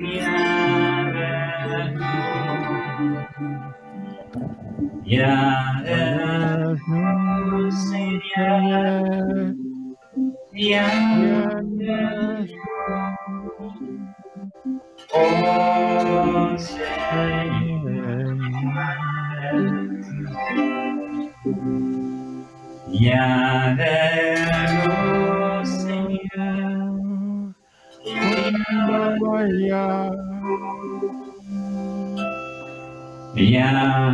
viens vers nous, viens vers nous, Seigneur, viens vers nous, oh Seigneur, viens vers nous, Seigneur, viens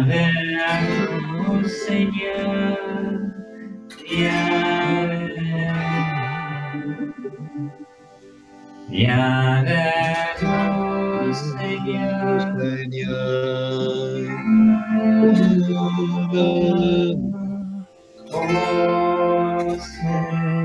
vers nous, Seigneur, viens vers nous, Seigneur, oh Seigneur.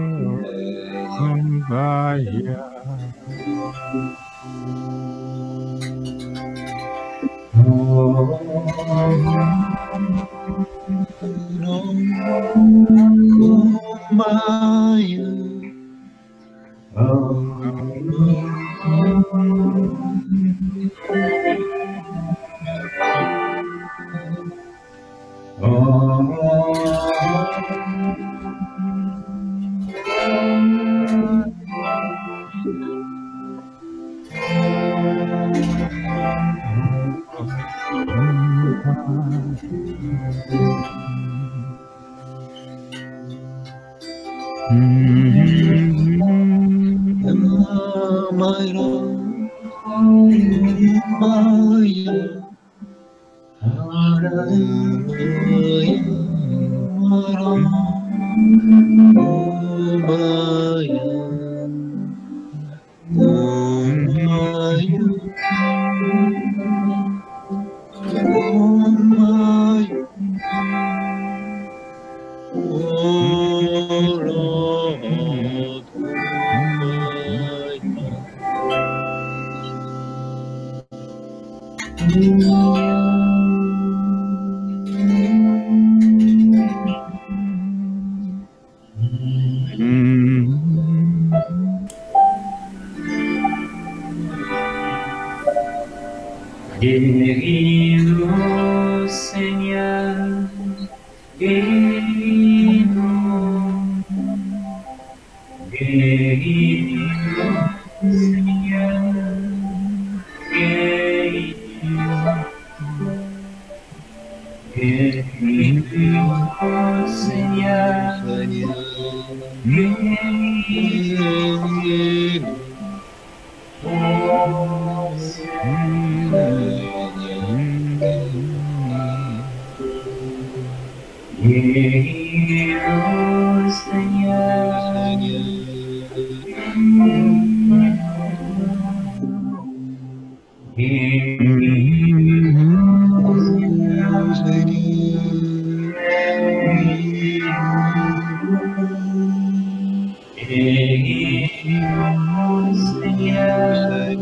Guéris-nous, Seigneur, guéris-nous, guéris-nous, Seigneur, guéris-nous, guéris-nous, Seigneur, guéris-nous, oh Seigneur. Guéris-nous, Seigneur, guéris-nous, Seigneur,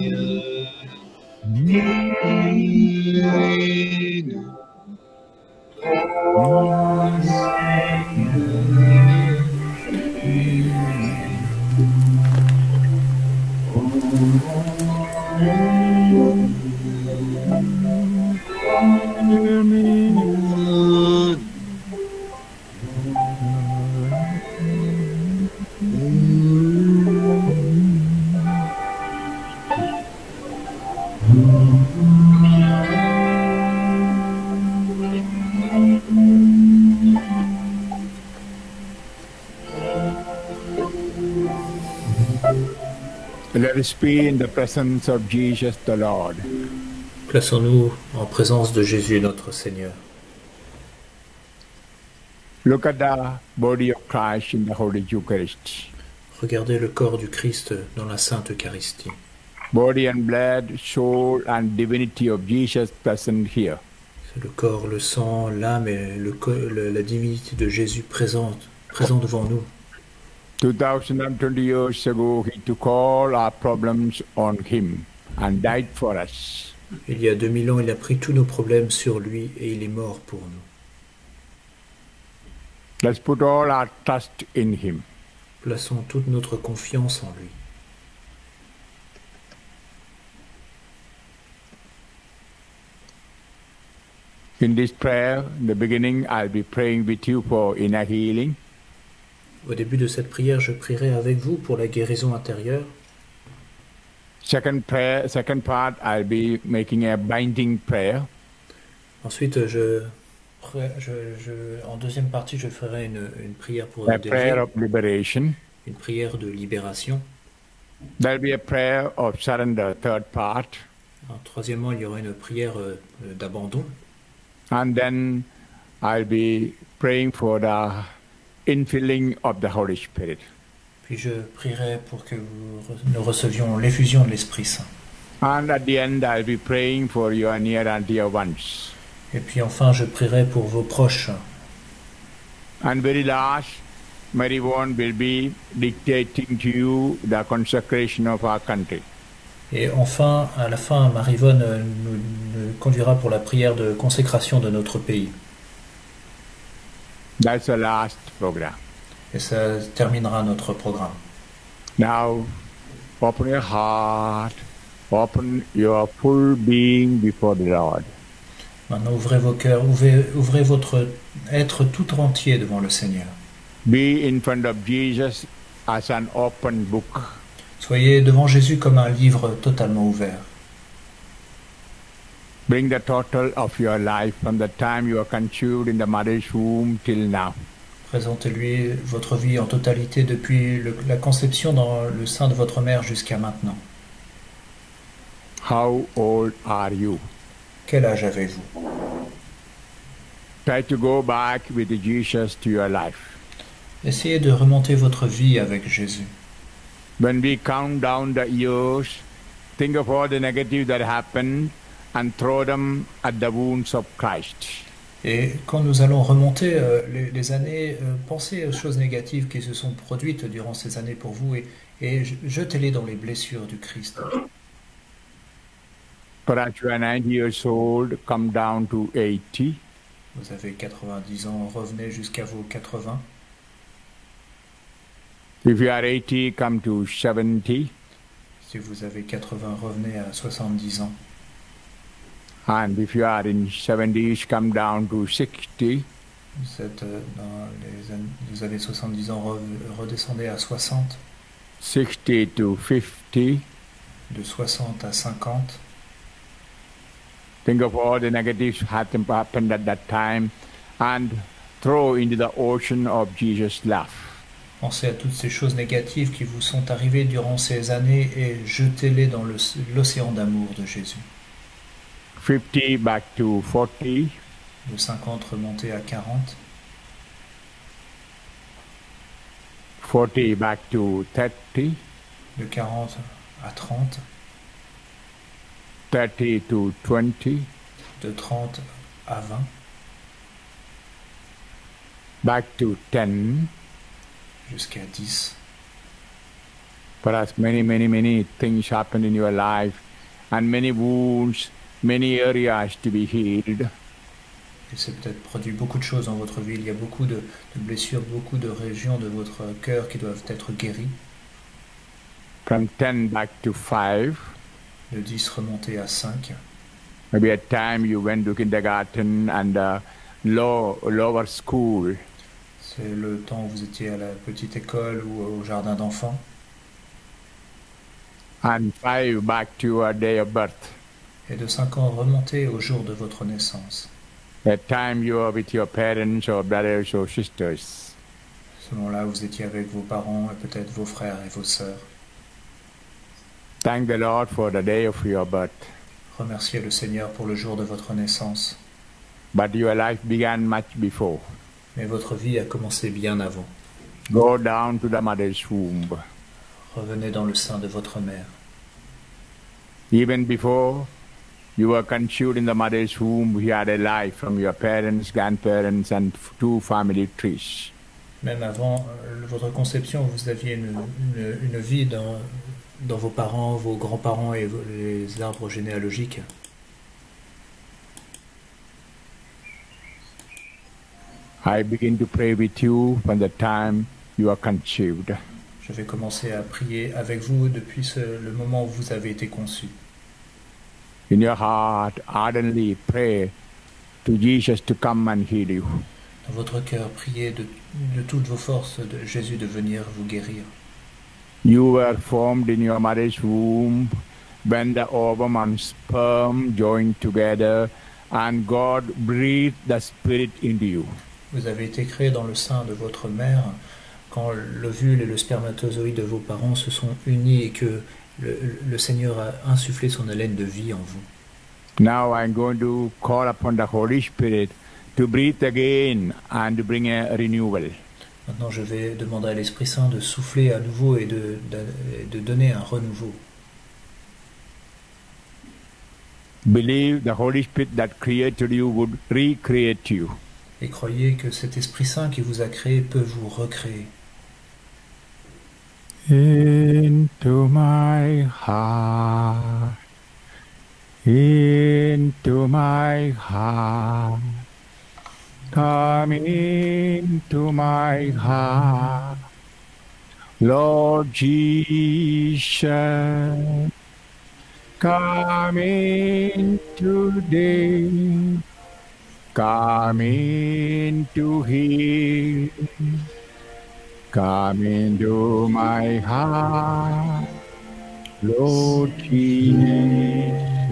guéris-nous. Let us be in the presence of Jesus the Lord. Plaçons-nous en présence de Jésus notre Seigneur. Look at the body of Christ in the Holy Eucharist. Regardez le corps du Christ dans la Sainte Eucharistie. Body and blood, soul and divinity of Jesus present here. C'est le corps, le sang, l'âme et la divinité de Jésus présent devant nous. 2020 years ago, he took all our problems on him and died for us. Il y a 2000 ans, il a pris tous nos problèmes sur lui et il est mort pour nous. Let's put all our trust in him. Plaçons toute notre confiance en lui. In this prayer, in the beginning, I'll be praying with you for inner healing. Au début de cette prière, je prierai avec vous pour la guérison intérieure. Second part, I'll be making a binding prayer. Ensuite, en deuxième partie, je ferai une prière pour A prayer délier, of liberation. une prière de libération. There'll be a prayer of surrender, third part. Troisièmement, il y aura une prière d'abandon. And then I'll be praying for the infilling of the Holy Spirit. Puis je prierai pour que nous recevions l'effusion de l'Esprit Saint. And at the end, I'll be praying for your near and dear ones. Et puis enfin, je prierai pour vos proches. And very last, Mary Vaughan will be dictating to you the consecration of our country. Et enfin, à la fin, Marie-Vonne nous conduira pour la prière de consécration de notre pays. That's the last program. Et ça terminera notre programme. Now, open your heart, open your full being before the Lord. Maintenant, ouvrez vos cœurs, ouvrez votre être tout entier devant le Seigneur. Be in front of Jesus as an open book. Soyez devant Jésus comme un livre totalement ouvert. Bring the total of your life from the time you are conceived in the mother's womb till now. Présentez-lui votre vie en totalité depuis la conception dans le sein de votre mère jusqu'à maintenant. How old are you? Quel âge avez-vous? Try to go back with Jesus to your life. Essayez de remonter votre vie avec Jésus. When we count down the years, think of all the negative that happened and throw them at the wounds of Christ. Et quand nous allons remonter les années, pensez aux choses négatives qui se sont produites durant ces années pour vous et jetez-les dans les blessures du Christ. Perhaps you are 90 years old, come down to 80. Vous avez 90 ans, revenez jusqu'à vos 80. If you are 80, come to 70. Si vous avez 80, revenez à 70 ans. And if you are in 70s, come down to 60. Vous êtes vous avez 70 ans, redescendez à 60. 60 to 50. De 60 à 50. Think of all the negatives happened at that time and throw into the ocean of Jesus' love. Pensez à toutes ces choses négatives qui vous sont arrivées durant ces années et jetez-les dans l'océan d'amour de Jésus. 50 back to 40. De 50 remonter à 40. 40 back to 30. De 40 à 30. 30 to 20. De 30 à 20. Back to 10. Jusqu'à 10. Perhaps many things happen in your life and many wounds, many areas to be healed. Il s'est peut-être produit beaucoup de choses dans votre vie. Il y a beaucoup de blessures, beaucoup de régions de votre cœur qui doivent être guéries. From 10 back to 5. De 10 remonter à 5. Maybe at time you went to kindergarten and lower school. C'est le temps où vous étiez à la petite école ou au jardin d'enfants. And 5 back to your day of birth. Et de 5 ans remonter au jour de votre naissance. That time you are with your parents or brothers or sisters. Ce moment-là, vous étiez avec vos parents et peut-être vos frères et vos sœurs. Thank the Lord for the day of your birth. Remerciez le Seigneur pour le jour de votre naissance. But your life began much before. Mais votre vie a commencé bien avant. Go down to the mother's womb. Revenez dans le sein de votre mère. Even before you were conceived in the mother's womb, you had a life from your parents, grandparents, and 2 family trees. Même avant votre conception, vous aviez une vie dans vos parents, vos grands-parents et les arbres généalogiques. I begin to pray with you from the time you are conceived. Je vais commencer à prier avec vous depuis le moment où vous avez été conçu. In your heart, ardently pray to Jesus to come and heal you. Dans votre cœur, priez de toutes vos forces de Jésus de venir vous guérir. You were formed in your mother's womb when the ovum and sperm joined together and God breathed the Spirit into you. Vous avez été créé dans le sein de votre mère quand l'ovule et le spermatozoïde de vos parents se sont unis et que le Seigneur a insufflé son haleine de vie en vous. Now I'm going to call upon the Holy Spirit to breathe again and to bring a renewal. Maintenant, je vais demander à l'Esprit Saint de souffler à nouveau et de donner un renouveau. Believe the Holy Spirit that created you would recreate you. Et croyez que cet Esprit Saint qui vous a créé peut vous recréer. Into my heart, into my heart, come into my heart, Lord Jesus, come in today, come in to heal. Come into my heart, Lord Jesus.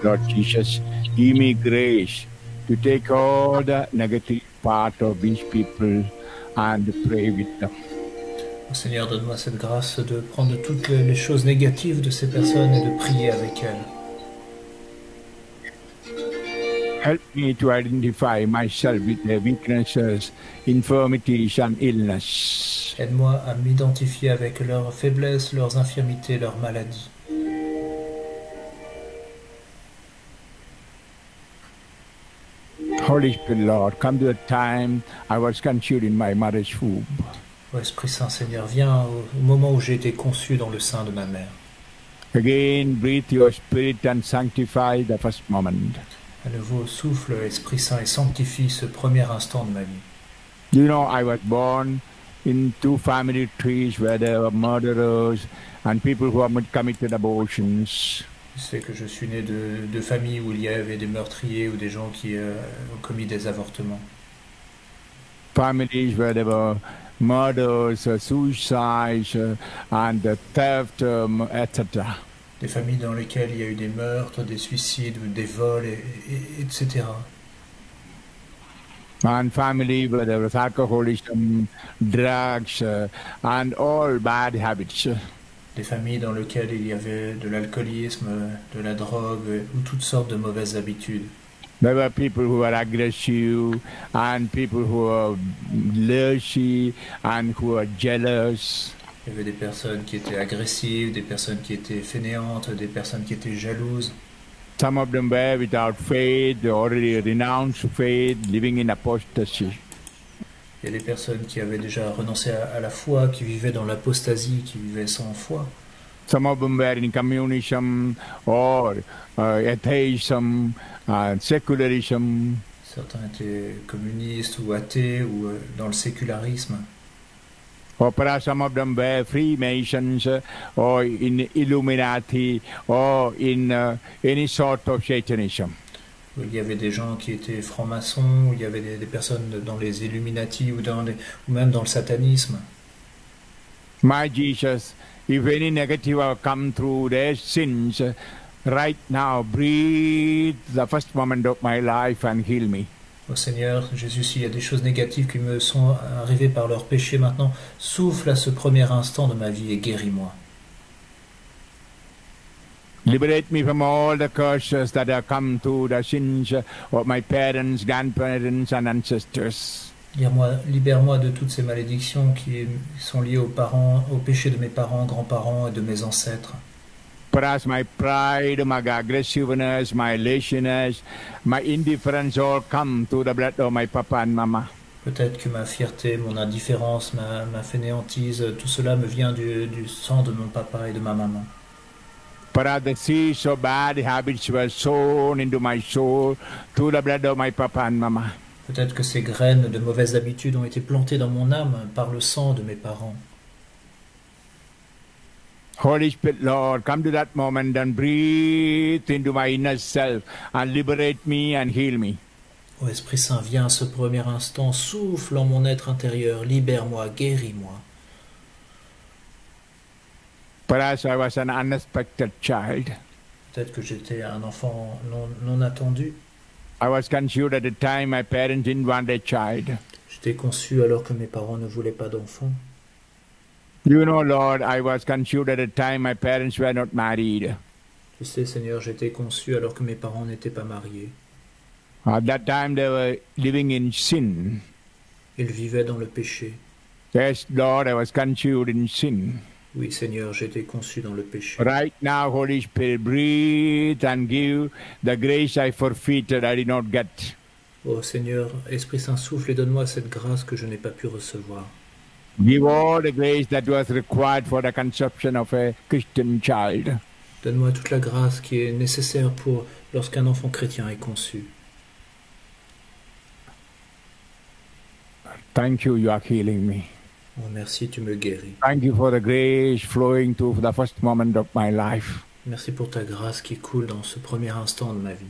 Lord Jesus, give me grace to take all the negative part of these people and pray with them. Seigneur, donne-moi cette grâce de prendre toutes les choses négatives de ces personnes et de prier avec elles. Help me to identify myself with their weaknesses, infirmities and illness. Aide-moi à m'identifier avec leurs faiblesses, leurs infirmités, leurs maladies. Holy Spirit, Lord, come to the time I was conceived in my mother's womb. Ô Esprit Saint, Seigneur, viens au moment où j'ai été conçu dans le sein de ma mère. Again, breathe your spirit and sanctify the first moment. À nouveau, souffle, Esprit Saint, et sanctifie ce premier instant de ma vie. You know, I was born in two family trees where there were murderers and people who have committed abortions. Tu sais que je suis né de familles où il y avait des meurtriers ou des gens qui ont commis des avortements. Families where there were murders, suicides, and theft, etc. Des familles dans lesquelles il y a eu des meurtres, des suicides, des vols, etc. And family where there was alcoholism, drugs, and all bad habits. Des familles dans lesquelles il y avait de l'alcoolisme, de la drogue ou toutes sortes de mauvaises habitudes. There were people who were aggressive and people who were lazy and who were jealous. Il y avait des personnes qui étaient agressives, des personnes qui étaient fainéantes, des personnes qui étaient jalouses. Some of them were without faith, they already renounced faith, living in apostasy. Il y a des personnes qui avaient déjà renoncé à la foi, qui vivaient dans l'apostasie, qui vivaient sans foi. Some of them were in communism or atheism, secularism. Certains étaient communistes ou athées ou dans le sécularisme. Or perhaps some of them were Freemasons or in Illuminati or in any sort of Satanism. Il y avait des gens qui étaient francs-maçons, il y avait des personnes dans les Illuminati ou même dans le satanisme. My Jesus, if any negative have come through their sins, right now breathe the first moment of my life and heal me. Ô Seigneur, Jésus, s'il y a des choses négatives qui me sont arrivées par leur péché maintenant, souffle à ce premier instant de ma vie et guéris-moi. Liberate me from all the curses that have come through the sins of my parents, grandparents and ancestors. Libère-moi de toutes ces malédictions qui sont liées aux parents, aux péchés de mes parents, grands-parents et de mes ancêtres. Perhaps my pride, my aggressiveness, my laziness, my indifference all come through the blood of my papa and mama. Peut-être que ma fierté, mon indifférence, ma fainéantise, tout cela me vient du sang de mon papa et de ma maman. Perhaps the seeds of bad habits were sown into my soul through the blood of my papa and mama. Peut-être que ces graines de mauvaises habitudes ont été plantées dans mon âme par le sang de mes parents. Holy Spirit, Lord, come to that moment and breathe into my inner self and liberate me and heal me. Ô Esprit Saint, viens à ce premier instant, souffle en mon être intérieur, libère-moi, guéris-moi. Perhaps I was an unexpected child. Peut-être que j'étais un enfant non attendu. I was conceived at a time my parents didn't want a child. J'étais conçu alors que mes parents ne voulaient pas d'enfant. You know, Lord, I was conceived at a time my parents were not married. Tu sais, Seigneur, j'étais conçu alors que mes parents n'étaient pas mariés. At that time they were living in sin. Ils vivaient dans le péché. Yes, Lord, I was conceived in sin. Oui, Seigneur, j'étais conçu dans le péché. Right now, Holy Spirit, breathe and give the grace I forfeited, I did not get. Ô Seigneur, Esprit Saint, souffle et donne-moi cette grâce que je n'ai pas pu recevoir. Give all the grace that was required for the conception of a Christian child. Donne-moi toute la grâce qui est nécessaire pour lorsqu'un enfant chrétien est conçu. Thank you, you are healing me. Oh, merci, tu me guéris. Thank you for the grace flowing through the first moment of my life. Merci pour ta grâce qui coule dans ce premier instant de ma vie.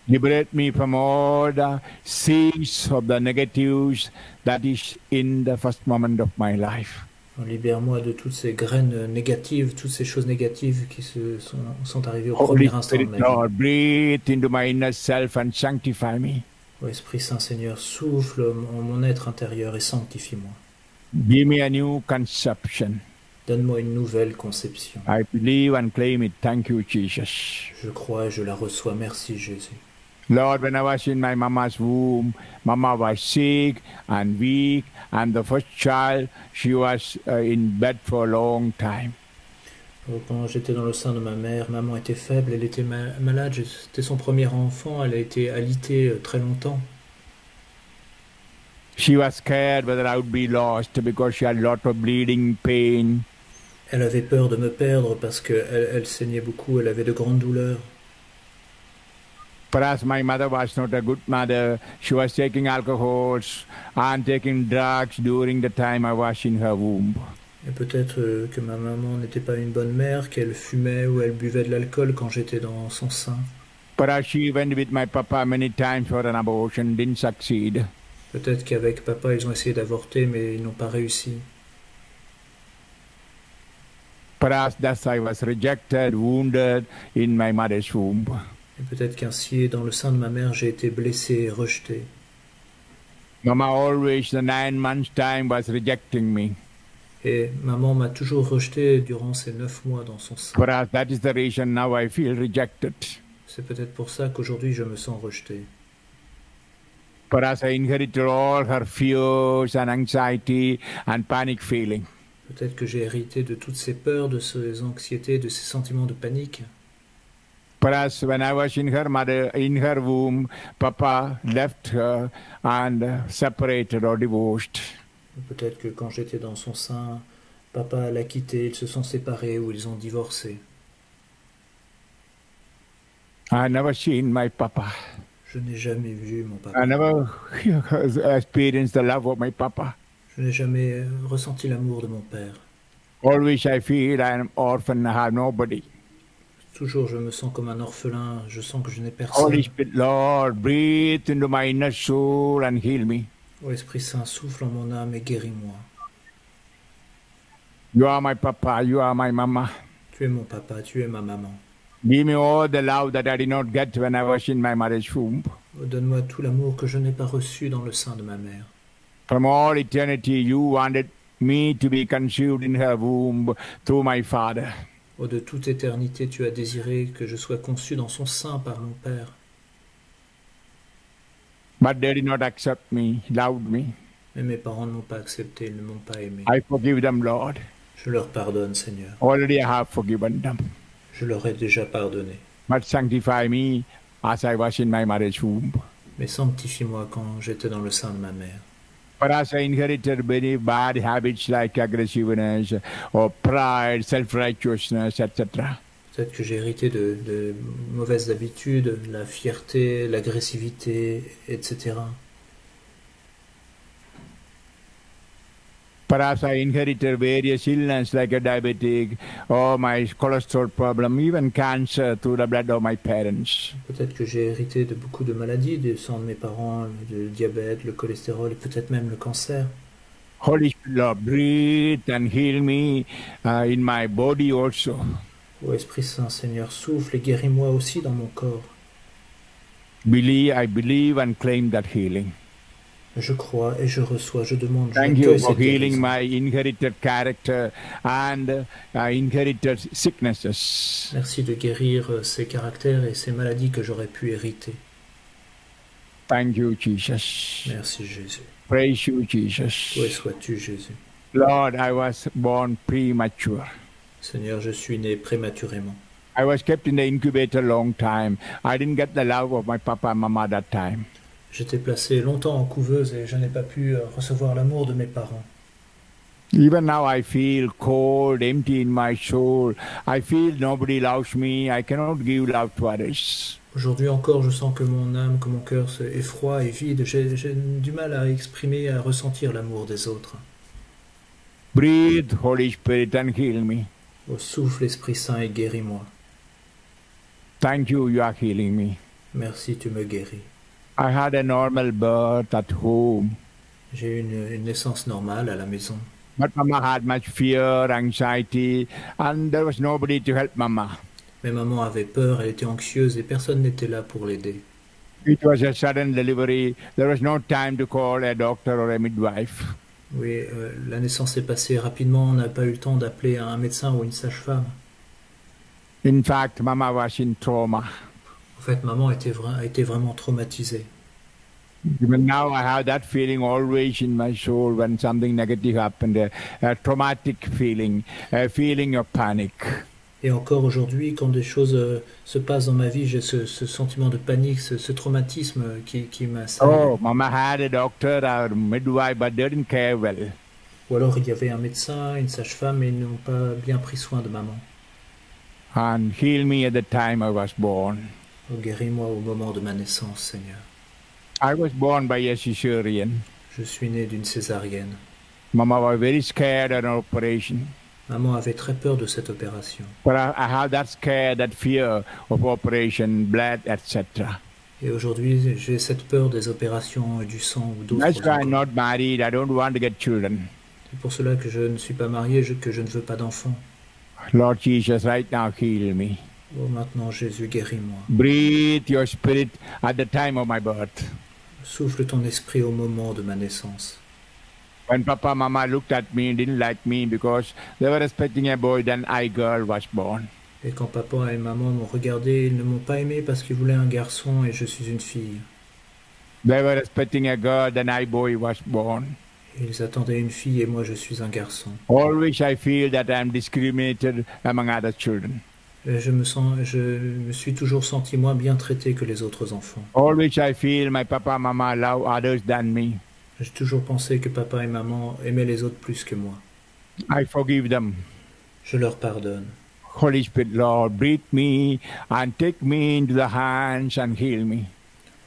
Liberate me from all the seeds of the negatives that is in the first moment of my life. Libère-moi de toutes ces graines négatives, toutes ces choses négatives qui sont arrivées au Holy premier instant de Spirit, ma vie. Lord, breathe into my inner self and sanctify me. Ô Esprit Saint, Seigneur, souffle en mon être intérieur et sanctifie-moi. Give me a new conception. Donne-moi une nouvelle conception. I believe and claim it. Thank you, Jesus. Je crois et je la reçois. Merci, Jésus. Lord, when I was in my mama's womb, mama was sick and weak, and the first child, she was in bed for a long time. Quand j'étais dans le sein de ma mère, maman était faible, elle était malade, c'était son premier enfant, elle a été alitée très longtemps. She was scared whether I would be lost because she had a lot of bleeding pain. Elle avait peur de me perdre parce qu'elle saignait beaucoup, elle avait de grandes douleurs. Perhaps my mother was not a good mother. She was taking alcohols and taking drugs during the time I was in her womb. Et peut-être que ma maman n'était pas une bonne mère, qu'elle fumait ou elle buvait de l'alcool quand j'étais dans son sein. Perhaps she went with my papa many times for an abortion, didn't succeed. Peut-être qu'avec papa, ils ont essayé d'avorter, mais ils n'ont pas réussi. Perhaps thus I was rejected, wounded in my mother's womb. Et peut-être qu'ainsi, dans le sein de ma mère, j'ai été blessé et rejeté. Mama always, the 9 months time, was rejecting me. Et maman m'a toujours rejeté durant ces 9 mois dans son sein. Perhaps that is the reason now I feel rejected. C'est peut-être pour ça qu'aujourd'hui je me sens rejeté. Perhaps I inherited all her fears and anxiety and panic feeling. Peut-être que j'ai hérité de toutes ces peurs, de ces anxiétés, de ces sentiments de panique. Perhaps when I was in her womb, Papa left her and separated or divorced. Peut-être que quand j'étais dans son sein, papa l'a quitté, ils se sont séparés ou ils ont divorcé. I never seen my papa. Je n'ai jamais vu mon papa. I never experienced the love of my papa. Je n'ai jamais ressenti l'amour de mon père. Always I feel I am orphan, I have nobody. Toujours je me sens comme un orphelin, je sens que je n'ai personne. Holy Spirit, Lord, breathe into my inner soul and heal me. Ô Esprit Saint, souffle en mon âme et guéris-moi. You are my papa, you are my mama. Tu es mon papa, tu es ma maman. Give me all the love that I did not get when I was in my mother's womb. Donne-moi tout l'amour que je n'ai pas reçu dans le sein de ma mère. From all eternity, you wanted me to be conceived in her womb through my father. Oh, de toute éternité, tu as désiré que je sois conçu dans son sein par mon père. But they did not accept me, loved me. Mais mes parents ne m'ont pas accepté, ils ne m'ont pas aimé. I forgive them, Lord. Je leur pardonne, Seigneur. Already I have forgiven them. Je leur ai déjà pardonné. But sanctify me as I was in my mother's womb. Mais sanctifie-moi quand j'étais dans le sein de ma mère. But as I inherited many bad habits like aggressiveness or pride, self-righteousness, etc. Peut-être que j'ai hérité de mauvaises habitudes, la fierté, l'agressivité, etc. Perhaps I inherited various illnesses like a diabetic or my cholesterol problem, even cancer through the blood of my parents. Peut-être que j'ai hérité de beaucoup de maladies, du sang de mes parents, le diabète, le cholestérol et peut-être même le cancer. Holy Spirit, Lord, breathe and heal me in my body also. Ô Esprit Saint, Seigneur, souffle et guéris-moi aussi dans mon corps. I believe and claim that healing. Je crois et je reçois, je demande, je Thank you recueille for cette healing guérison. my inherited character and inherited sicknesses. Merci de guérir ces caractères et ces maladies que j'aurais pu hériter. Thank you, Jesus. Merci Jésus. Praise you, Jesus. Loué sois-tu Jésus. Lord, I was born premature. Seigneur, je suis né prématurément. I was kept in the incubator a long time. I didn't get the love of my papa and mama that time. J'étais placé longtemps en couveuse et je n'ai pas pu recevoir l'amour de mes parents. Even now I feel cold, empty in my soul. I feel nobody loves me. I cannot give love to others. Aujourd'hui encore, je sens que mon âme, que mon cœur est froid et vide. J'ai du mal à exprimer, à ressentir l'amour des autres. Breathe, Holy Spirit, and heal me. Ô souffle, Esprit Saint, et guéris-moi. Thank you, you are healing me. Merci, tu me guéris. I had a normal birth at home. J'ai eu une naissance normale à la maison. But Mama had much fear, anxiety, and there was nobody to help Mama. Mais maman avait peur, elle était anxieuse et personne n'était là pour l'aider. It was a sudden delivery. There was no time to call a doctor or a midwife. Oui, la naissance est passée rapidement, on n'a pas eu le temps d'appeler un médecin ou une sage-femme. In fact, Mama was in trauma. En fait, maman a été vraiment traumatisée. Even now, I have that feeling always in my soul when something negative happened, a traumatic feeling, a feeling of panic. Et encore aujourd'hui, quand des choses se passent dans ma vie, j'ai ce sentiment de panique, ce traumatisme qui m'assaille. Oh, Mama had a doctor or midwife, but they didn't care well. Ou alors il y avait un médecin, une sage-femme, mais ils n'ont pas bien pris soin de maman. And heal me at the time I was born. Oh, guéris-moi au moment de ma naissance, Seigneur. I was born by a cesarean. Je suis né d'une césarienne. Mama was very scared of an operation. Maman avait très peur de cette opération. But I have that scare, that fear of operation, blood, etc. Et aujourd'hui, j'ai cette peur des opérations et du sang ou d'autres. That's why I'm encore. not married. I don't want to get children. C'est pour cela que je ne suis pas marié, que je ne veux pas d'enfants. Lord Jesus, right now heal me. Oh, maintenant, Jésus, guéris-moi. Breathe your spirit at the time of my birth. Souffle ton esprit au moment de ma naissance. When Papa Mama looked at me, didn't like me because they were expecting a boy, then I girl was born. Et quand papa et maman m'ont regardé, ils ne m'ont pas aimé parce qu'ils voulaient un garçon et je suis une fille. They were expecting a girl, then I boy was born. Ils attendaient une fille et moi je suis un garçon. Always I feel that I am discriminated among other children. Et je me suis toujours senti moins bien traité que les autres enfants. Always I feel my Papa Mama love others than me. J'ai toujours pensé que papa et maman aimaient les autres plus que moi. I forgive them. Je leur pardonne. Holy Spirit, Lord, breathe me and take me into the hands and heal me.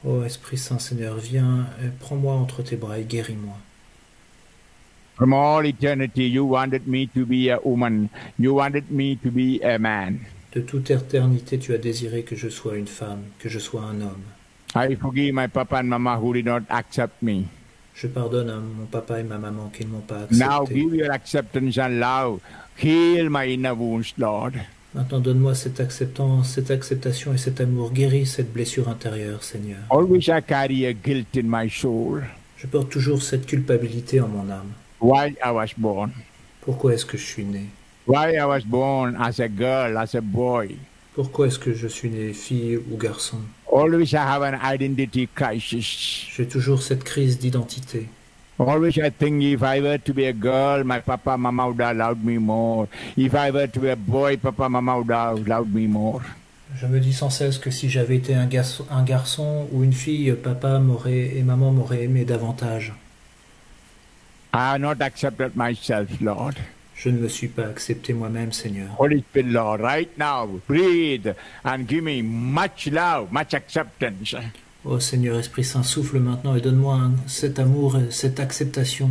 Ô Esprit Saint Seigneur, viens, prends-moi entre tes bras et guéris-moi. From all eternity, you wanted me to be a woman. You wanted me to be a man. De toute éternité, tu as désiré que je sois une femme, que je sois un homme. I forgive my Papa and Mama who did not accept me. Je pardonne à mon papa et ma maman qui ne m'ont pas Now accepté. give your acceptance and love. Heal my inner wounds, Lord. Maintenant, donne-moi cette acceptance, cette acceptation et cet amour. Guéris cette blessure intérieure, Seigneur. Always I carry a guilt in my soul. Je porte toujours cette culpabilité en mon âme. Why I was born. Pourquoi est-ce que je suis né? Why I was born as a girl, as a boy. Pourquoi est-ce que je suis né fille ou garçon? Always I have an identity crisis. J'ai toujours cette crise d'identité. Always I think if I were to be a girl, my papa, mama would have loved me more. If I were to be a boy, papa, mama would have loved me more. Je me dis sans cesse que si j'avais été un garçon ou une fille, papa et maman m'auraient aimé davantage. I have not accepted myself, Lord. Je ne me suis pas accepté moi-même, Seigneur. Holy Spirit, Lord, right now, breathe and give me much love, much acceptance. Oh Seigneur, Esprit Saint, souffle maintenant et donne-moi cet amour et cette acceptation.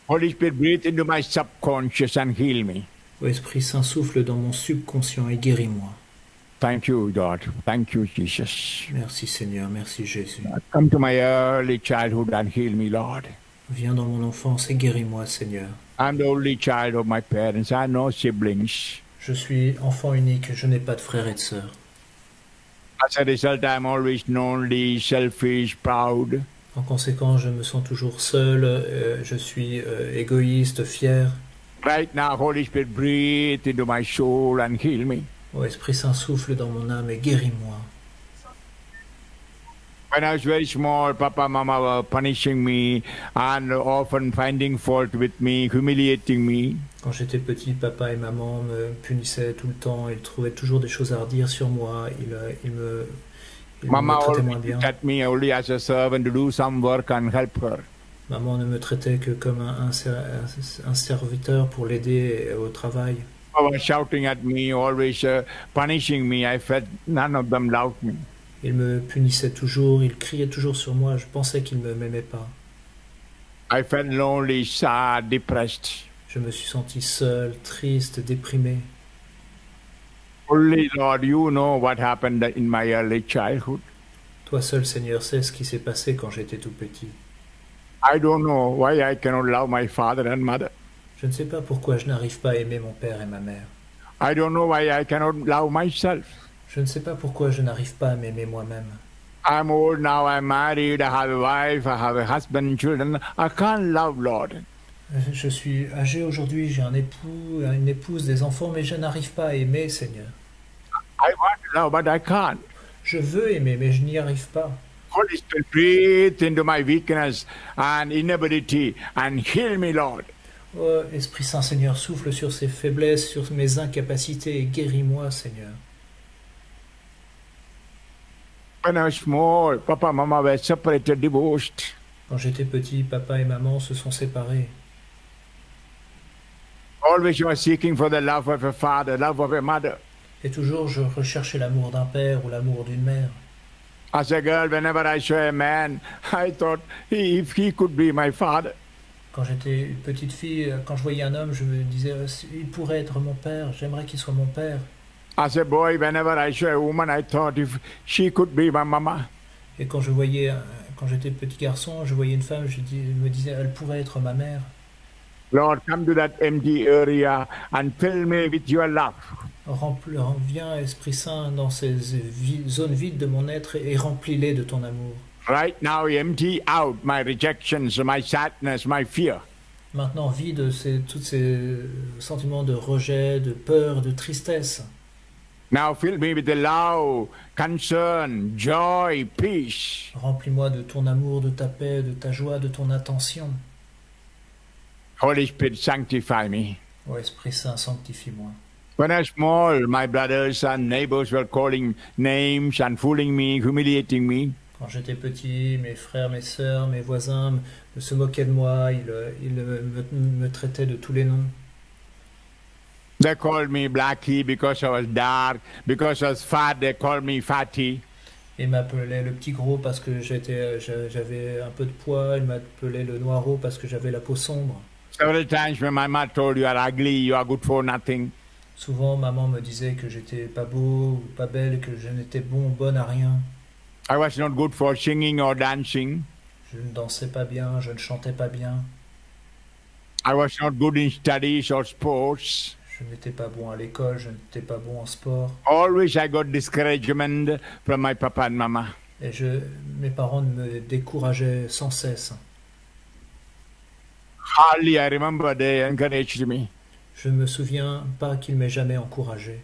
Holy Spirit, breathe into my subconscious and heal me. Oh Esprit Saint, souffle dans mon subconscient et guéris-moi. Thank you, God. Thank you, Jesus. Merci Seigneur, merci Jésus. Come to my early childhood and heal me, Lord. Viens dans mon enfance et guéris-moi, Seigneur. I'm the only child of my parents. I have no siblings. Je suis enfant unique, je n'ai pas de frères et de sœurs. As a result, I'm always lonely, selfish, proud. En conséquence, je me sens toujours seul, je suis égoïste, fier. Right now, Holy Spirit, breathe into my soul and heal me. Oh Esprit Saint, souffle dans mon âme et guéris-moi. When I was very small, Papa, Mama were punishing me and often finding fault with me, humiliating me. Quand j'étais petit, papa et maman me punissaient tout le temps. Ils trouvaient toujours des choses à redire sur moi. Ils me Mama traitaient always moins bien. looked at me only as a servant to do some work and help her. Maman ne me traitait que comme un serviteur pour l'aider au travail. Papa was shouting at me, always punishing me. I felt none of them loved me. Il me punissait toujours, il criait toujours sur moi. Je pensais qu'il ne m'aimait pas. I felt lonely, sad, depressed. Je me suis senti seul, triste, déprimé. Only, Lord, you know what happened in my early childhood. Toi seul, Seigneur, sais ce qui s'est passé quand j'étais tout petit. I don't know why I cannot love my father and mother. Je ne sais pas pourquoi je n'arrive pas à aimer mon père et ma mère. I don't know why I cannot love myself. Je ne sais pas pourquoi je n'arrive pas à m'aimer moi-même. I'm old now, I'm married, I have a wife, I have a husband, children. I can't love, Lord. Je suis âgé aujourd'hui, j'ai un époux, une épouse, des enfants, mais je n'arrive pas à aimer, Seigneur. I want to love, but I can't. Je veux aimer, mais je n'y arrive pas. Holy Spirit, breathe into my weakness and inability and heal me, Lord. Oh, Esprit Saint, Seigneur, souffle sur ces faiblesses, sur mes incapacités et guéris-moi, Seigneur. When I was small, Papa and Mama were separated, divorced. Quand j'étais petit, papa et maman se sont séparés. Always you are seeking for the love of a father, love of a mother. Et toujours, je recherchais l'amour d'un père ou l'amour d'une mère. As a girl, whenever I saw a man, I thought if he could be my father. Quand j'étais une petite fille, quand je voyais un homme, je me disais, il pourrait être mon père, j'aimerais qu'il soit mon père. As a boy, whenever I saw a woman, I thought if she could be my mama. Et quand j'étais petit garçon, je voyais une femme, je me disais, elle pourrait être ma mère. Lord, come to that empty area and fill me with your love. Viens, Esprit Saint, dans ces zones vides de mon être et remplis-les de ton amour. Right now, empty out my rejections, my sadness, my fear. Maintenant, vide tous ces sentiments de rejet, de peur, de tristesse. Now fill me with the love, concern, joy, peace. Remplis-moi de ton amour, de ta paix, de ta joie, de ton attention. Holy Spirit, sanctify me. Ô Esprit Saint, sanctifie-moi. When I was small, my brothers and neighbors were calling names and fooling me, humiliating me. Quand j'étais petit, mes frères, mes sœurs, mes voisins se moquaient de moi, ils me traitaient de tous les noms. They called me Blackie because I was dark, because I was fat, they called me Fatty. Ils m'appelaient le petit gros parce que j'avais un peu de poids, ils m'appelaient le noiro parce que j'avais la peau sombre. Several times when my mother told you are ugly, you are good for nothing. Souvent, maman me disait que j'étais pas beau ou pas belle, que je n'étais bonne à rien. I was not good for singing or dancing. Je ne dansais pas bien, je ne chantais pas bien. I was not good in studies or sports. Je n'étais pas bon à l'école, je n'étais pas bon en sport. Always I got discouragement from my papa and mama. Et mes parents me décourageaient sans cesse. Hardly I remember they encouraged me. Je ne me souviens pas qu'ils m'aient jamais encouragé.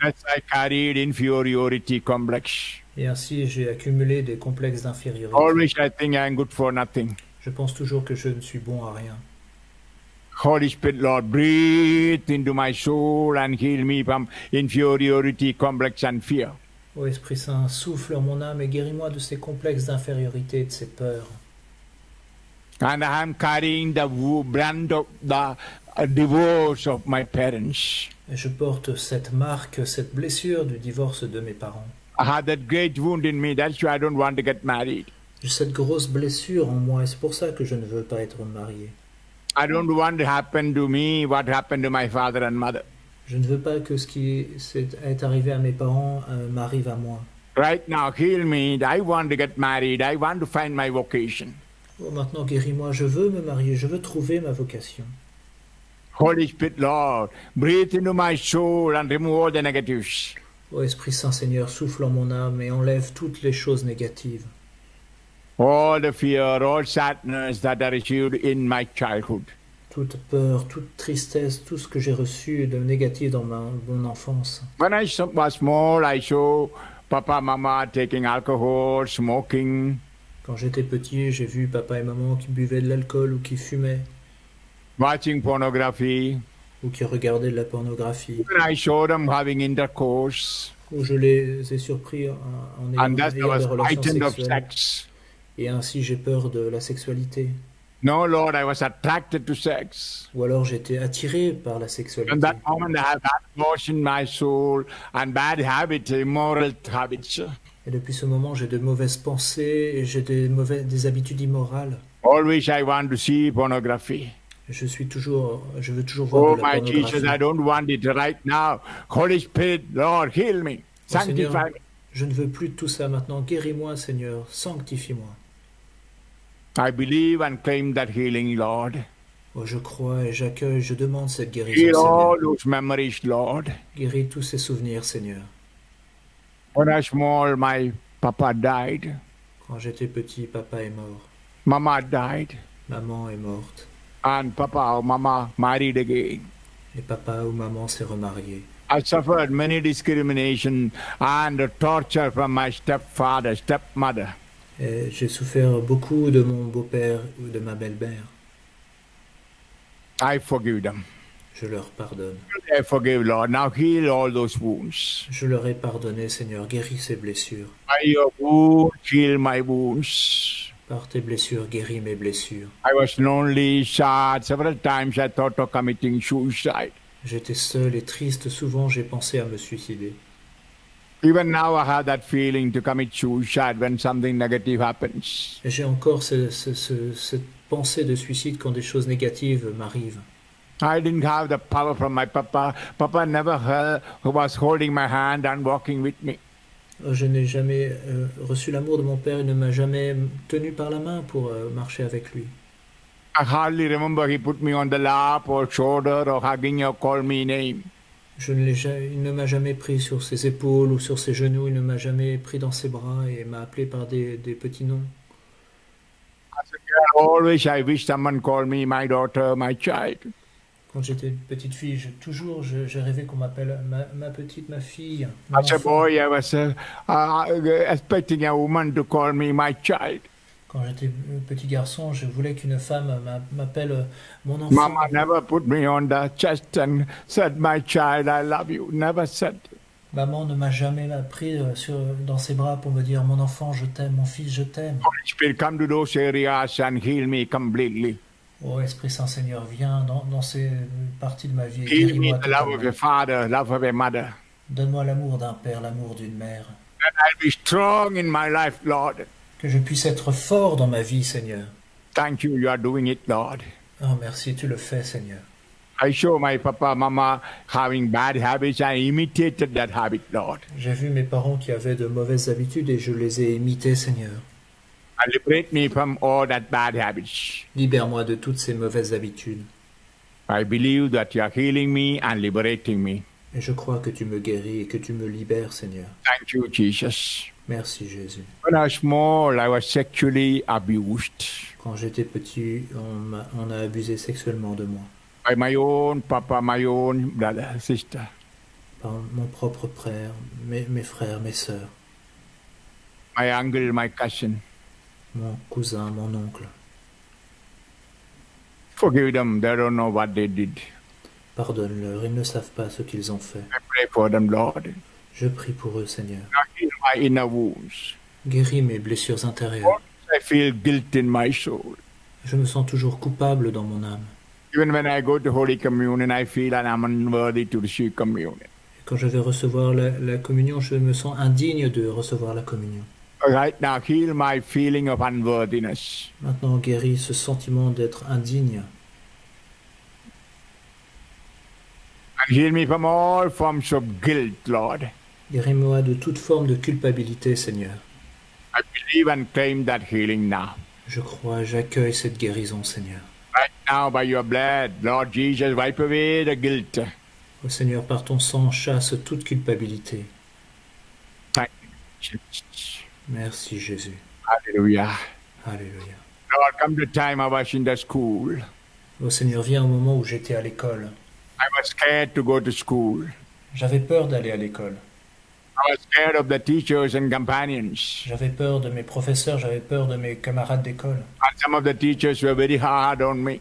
Thus I carried inferiority complex. Et ainsi, j'ai accumulé des complexes d'infériorité. Always I think I am good for nothing. Je pense toujours que je ne suis bon à rien. Holy Spirit, Lord, breathe into my soul and heal me from inferiority complex and fear. Ô Esprit Saint, souffle en mon âme et guéris-moi de ces complexes d'infériorité et de ces peurs. And I am carrying the brand of the divorce of my parents. Et je porte cette marque, cette blessure du divorce de mes parents. I had that great wound in me. That's why I don't want to get married. J'ai cette grosse blessure en moi et c'est pour ça que je ne veux pas être marié. I don't want to happen to me what happened to my father and mother. Je ne veux pas que ce qui est arrivé à mes parents m'arrive à moi. Right now, heal me. I want to get married. I want to find my vocation. Oh, maintenant, guéris-moi. Je veux me marier. Je veux trouver ma vocation. Holy Spirit, Lord, breathe into my soul and remove all the negatives. Ô Esprit Saint Seigneur, souffle en mon âme et enlève toutes les choses négatives. All the fear, all sadness that I received in my childhood. Toute peur, toute tristesse, tout ce que j'ai reçu de négatif dans mon enfance. When I was small, I saw Papa, Mama taking alcohol, smoking. Quand j'étais petit, j'ai vu papa et maman qui buvaient de l'alcool ou qui fumaient. Watching pornography. Ou qui regardaient de la pornographie. When I saw them having intercourse. Où je les ai surpris en ayant des relations sexuelles. Et ainsi j'ai peur de la sexualité. No, Lord, I was attracted to sex. Ou alors j'étais attiré par la sexualité. And that moment I had bad thoughts in my soul and bad habits, immoral habits. Et depuis ce moment, j'ai de mauvaises pensées et j'ai des habitudes immorales. Always I want to see pornography. Je veux toujours voir de la pornographie. Oh my Jesus, I don't want it right now. Holy Spirit, Lord, heal me. Sanctify me. Je ne veux plus de tout ça maintenant. Guéris-moi, Seigneur. Sanctifie-moi. I believe and claim that healing, Lord. Oh, je crois et j'accueille, je demande cette guérison, Heal Seigneur. all those memories, Lord. Guéris tous ces souvenirs, Seigneur. When I was small, my papa died. Quand j'étais petit, papa est mort. Mama died. Maman est morte. And papa or mama married again. Et papa ou maman s'est remarié. I suffered many discrimination and torture from my stepfather, stepmother. Et j'ai souffert beaucoup de mon beau-père ou de ma belle-mère. I forgive them. Je leur pardonne. I forgive, Lord. Now heal all those wounds. Je leur ai pardonné, Seigneur. Guéris ces blessures. By your wounds, heal my wounds. Par tes blessures, guéris mes blessures. I was lonely, sad. Several times I thought of committing suicide. J'étais seul et triste. Souvent, j'ai pensé à me suicider. Even now I have that feeling to commit suicide when something negative happens. Et j'ai encore cette pensée de suicide quand des choses négatives m'arrivent. I didn't have the power from my papa. Papa never was holding my hand and walking with me. Je n'ai jamais reçu l'amour de mon père. Il ne m'a jamais tenu par la main pour marcher avec lui. I hardly remember he put me on the lap or shoulder or hugging or call me name. Il ne m'a jamais pris sur ses épaules ou sur ses genoux. Il ne m'a jamais pris dans ses bras et m'a appelé par des petits noms. As a girl, always I wish someone called me my daughter, my child. Quand j'étais une petite fille, j'ai rêvé qu'on m'appelle ma petite, ma fille. Mon As a enfant. boy, I was expecting a woman to call me my child. Quand j'étais petit garçon, je voulais qu'une femme m'appelle mon enfant. Mama never put me on the chest and said, my child, I love you. Never said. Maman ne m'a jamais pris dans ses bras pour me dire mon enfant, je t'aime, mon fils, je t'aime. Holy Spirit, come to those areas and heal me completely. Oh Esprit Saint Seigneur, viens dans ces parties de ma vie et Heal me guéris-moi the love of a totalement. father, love of a mother. Donne-moi l'amour d'un père, l'amour d'une mère. That I'll be strong in my life, Lord. Que je puisse être fort dans ma vie, Seigneur. Thank you, you are doing it, Lord. Oh merci, tu le fais, Seigneur. I saw my papa, mama having bad habits. I imitated that habit, Lord. J'ai vu mes parents qui avaient de mauvaises habitudes et je les ai imités, Seigneur. And liberate me from all that bad habits. Libère-moi de toutes ces mauvaises habitudes. I believe that you are healing me and liberating me. Et je crois que tu me guéris et que tu me libères, Seigneur. Thank you, Jesus. Merci, Jésus. When I was small, I was sexually abused Quand j'étais petit, on a abusé sexuellement de moi. by my own papa, my own brother, sister. par mon propre frère, mes frères, mes sœurs, my uncle, my cousin. mon cousin, mon oncle. Forgive them, they don't know what they did. Pardonne-leur, ils ne savent pas ce qu'ils ont fait. I pray for them, Lord. Je prie pour eux, Seigneur. Now heal my inner wounds. Guéris mes blessures intérieures. Always I feel guilt in my soul. Je me sens toujours coupable dans mon âme. Even when I go to Holy Communion, I feel that I'm unworthy to receive communion. Quand je vais recevoir la communion, je me sens indigne de recevoir la communion. Right now, heal my feeling of unworthiness. Maintenant, guéris ce sentiment d'être indigne. And heal me from all forms of guilt, Lord. Guéris-moi de toute forme de culpabilité, Seigneur. I believe and claim that healing now. Je crois, j'accueille cette guérison, Seigneur. Right now, by your blood, Lord Jesus, wipe away the guilt. Ô Seigneur, par ton sang, chasse toute culpabilité. Thank you, Jesus. Merci, Jésus. Hallelujah. Alléluia. Lord, come the time I was in the school. Ô Seigneur, viens au moment où j'étais à l'école. I was scared to go to school. J'avais peur d'aller à l'école. I was scared of the teachers and companions. J'avais peur de mes professeurs, j'avais peur de mes camarades d'école. And some of the teachers were very hard on me.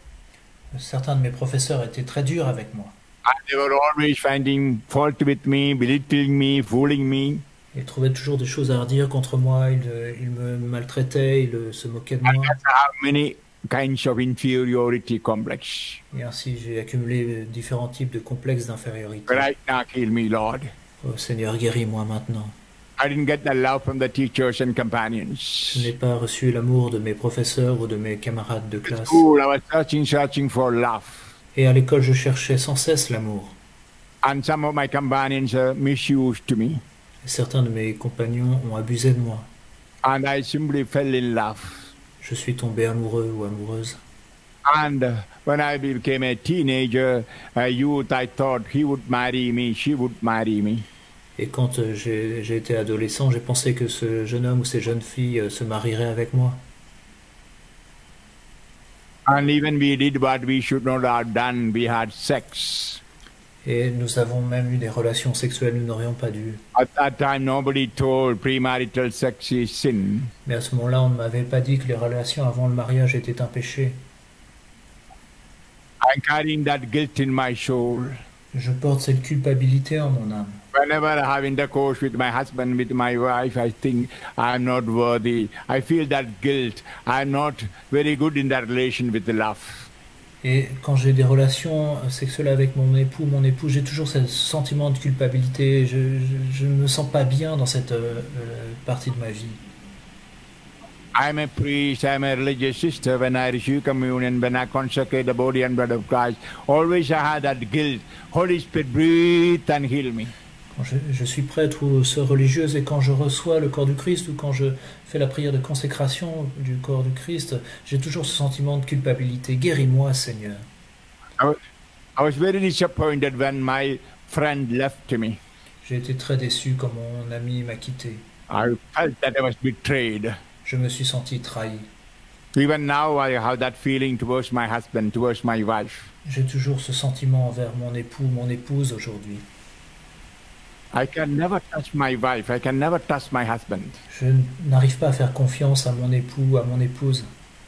Certains de mes professeurs étaient très durs avec moi. And they were always finding fault with me, belittling me, fooling me. Ils trouvaient toujours des choses à redire contre moi, ils me maltraitaient, ils se moquaient de And moi. that's how many kinds of inferiority complex. Et ainsi, j'ai accumulé différents types de complexes d'infériorité. Right now, heal me, Lord. Oh Seigneur, guéris-moi maintenant. I didn't get the love from the teachers and Je companions. n'ai pas reçu l'amour de mes professeurs ou de mes camarades de classe. School, I was searching for love. Et à l'école, je cherchais sans cesse l'amour. And some of my companions misused me. Et certains de mes compagnons ont abusé de moi. And I simply fell in love. Je suis tombé amoureux ou amoureuse. And when I became a teenager, a youth, I thought he would marry me, she would marry me. Et quand j'ai été adolescent, j'ai pensé que ce jeune homme ou ces jeunes filles se marieraient avec moi. And even we did what we should not have done. We had sex. Et nous avons même eu des relations sexuelles, nous n'aurions pas dû. At that time, nobody told premarital sex is sin. Mais à ce moment-là, on ne m'avait pas dit que les relations avant le mariage étaient un péché. I'm carrying that guilt in my soul. Je porte cette culpabilité en mon âme. Whenever I have intercourse with my husband, with my wife, I think I'm not worthy. I feel that guilt. I'm not very good in that relation with the love. Et quand j'ai des relations sexuelles avec mon époux, j'ai toujours ce sentiment de culpabilité. Je ne me sens pas bien dans cette partie de ma vie. I'm a priest, I'm a religious sister. When I receive communion, when I consecrate the body and blood of Christ, always I have that guilt. Holy Spirit, breathe and heal me. Quand je suis prêtre ou sœur religieuse et quand je reçois le corps du Christ ou quand je fais la prière de consécration du corps du Christ, j'ai toujours ce sentiment de culpabilité. Guéris-moi, Seigneur. I was very disappointed when my friend left me. J'ai été très déçu quand mon ami m'a quitté. I felt that I was betrayed. Je me suis senti trahi. Even now, I have that feeling towards my husband, towards my wife. J'ai toujours ce sentiment envers mon époux, mon épouse aujourd'hui. I can never touch my wife. I can never touch my husband. Je n'arrive pas à faire confiance à mon époux, à mon épouse.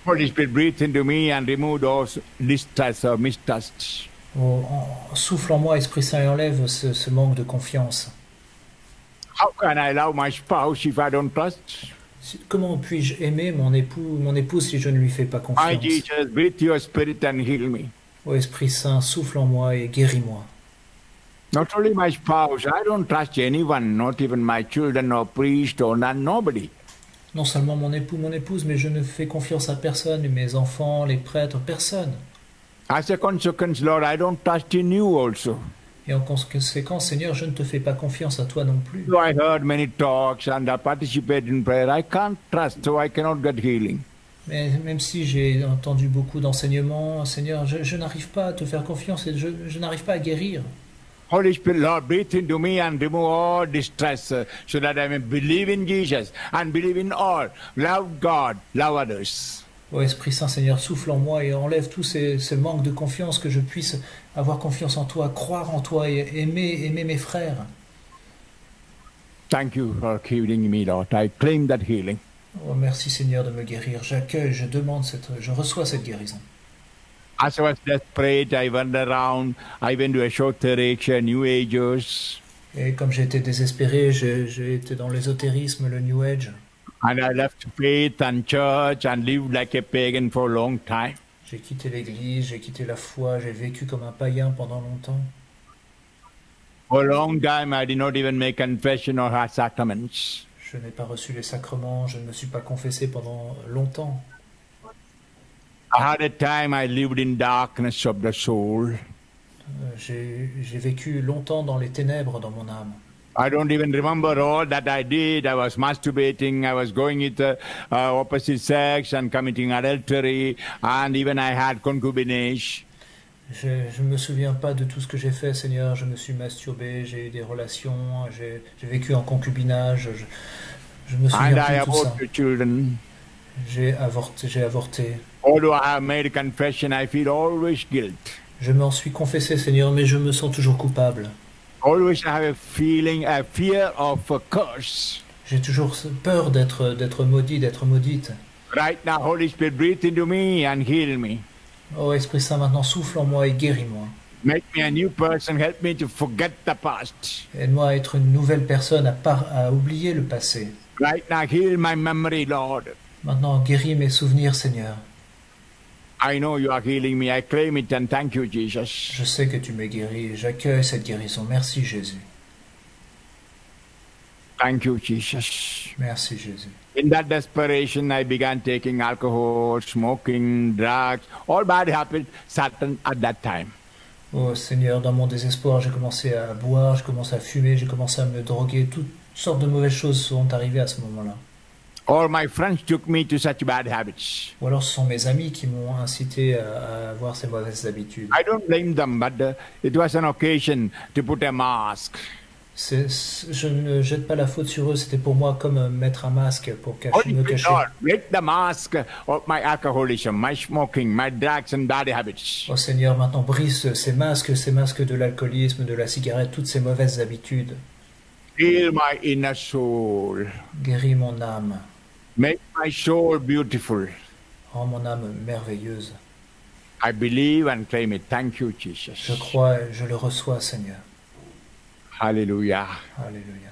Holy Spirit, breathe into me and remove those distrust or mistrusts. Souffle en moi, Esprit Saint, et enlève ce manque de confiance. How can I love my spouse if I don't trust? Comment puis-je aimer mon époux, mon épouse si je ne lui fais pas My confiance? Jesus, breathe your spirit and heal me. Ô Esprit Saint, souffle en moi et guéris-moi. Not only my spouse, I don't trust anyone, not even my children or priest or nobody. Non seulement mon époux, mon épouse, mais je ne fais confiance à personne, mes enfants, les prêtres, personne. As a consequence, Lord, I don't trust in you also. Et en conséquence, Seigneur, je ne te fais pas confiance à toi non plus. So I heard many talks and I participated in prayer. I can't trust, so I cannot get healing. Mais même si j'ai entendu beaucoup d'enseignements, Seigneur, je n'arrive pas à te faire confiance et je n'arrive pas à guérir. Holy Spirit, Lord, breathe into me and remove all distress so that I may believe in Jesus and believe in all. Love God, love others. Ô Esprit Saint, Seigneur, souffle en moi et enlève tous ce manque de confiance, que je puisse avoir confiance en toi, croire en toi et aimer mes frères. Thank you for healing me, Lord. I claim that healing. Oh, merci Seigneur de me guérir. J'accueille, je reçois cette guérison. As I was desperate, I went around. I went to esoteric, New Agers, Et comme j'ai été désespéré, j'ai été dans l'ésotérisme, le New Age. and I left faith and church and lived like a pagan for a long time. J'ai quitté l'église, j'ai quitté la foi, j'ai vécu comme un païen pendant longtemps. For a long time, I did not even make confession or have sacraments. Je n'ai pas reçu les sacrements, je ne me suis pas confessé pendant longtemps. I had a time I lived in darkness of the soul. J'ai vécu longtemps dans les ténèbres dans mon âme. I don't even remember all that I did. I was masturbating. I was going with the opposite sex and committing adultery. And even I had concubinage. Je ne me souviens pas de tout ce que j'ai fait, Seigneur. Je me suis masturbé, j'ai eu des relations, j'ai vécu en concubinage. Je me And souviens I plus de tout ça. aborted children. J'ai avorté. Although I have made confession, I feel always guilt. Je m'en suis confessé, Seigneur, mais je me sens toujours coupable. Always I have a feeling, a fear of a curse. J'ai toujours peur d'être maudit, d'être maudite. Right now, Holy Spirit, breathe into me and heal me. Oh Esprit Saint, maintenant souffle en moi et guéris-moi. Make me a new person. Help me to forget the past. Aide-moi à être une nouvelle personne, à oublier le passé. Right now, heal my memory, Lord. Maintenant, guéris mes souvenirs, Seigneur. I know you are healing me. I claim it and thank you, Jesus. Je sais que tu m'as guéri et j'accueille cette guérison. Merci Jésus. Thank you, Jesus. Merci Jésus. In that desperation, I began taking alcohol, smoking, drugs, all bad habits, Satan at that time. Oh Seigneur, dans mon désespoir, j'ai commencé à boire, j'ai commencé à fumer, j'ai commencé à me droguer. Toutes sortes de mauvaises choses sont arrivées à ce moment-là. All my friends took me to such bad habits. Ou alors ce sont mes amis qui m'ont incité à avoir ces mauvaises habitudes. I don't blame them, but it was an occasion to put a mask. Je ne jette pas la faute sur eux, c'était pour moi comme mettre un masque pour Holy me Spirit, cacher. Lord, break the mask of my alcoholism, my smoking, my drugs and bad habits. Oh Seigneur, maintenant brise ces masques de l'alcoolisme, de la cigarette, toutes ces mauvaises habitudes. Heal my inner soul. Guéris mon âme, Make my soul beautiful. rends mon âme merveilleuse. I believe and claim it. Thank you, Jesus. Je crois et je le reçois, Seigneur. Hallelujah. Alléluia.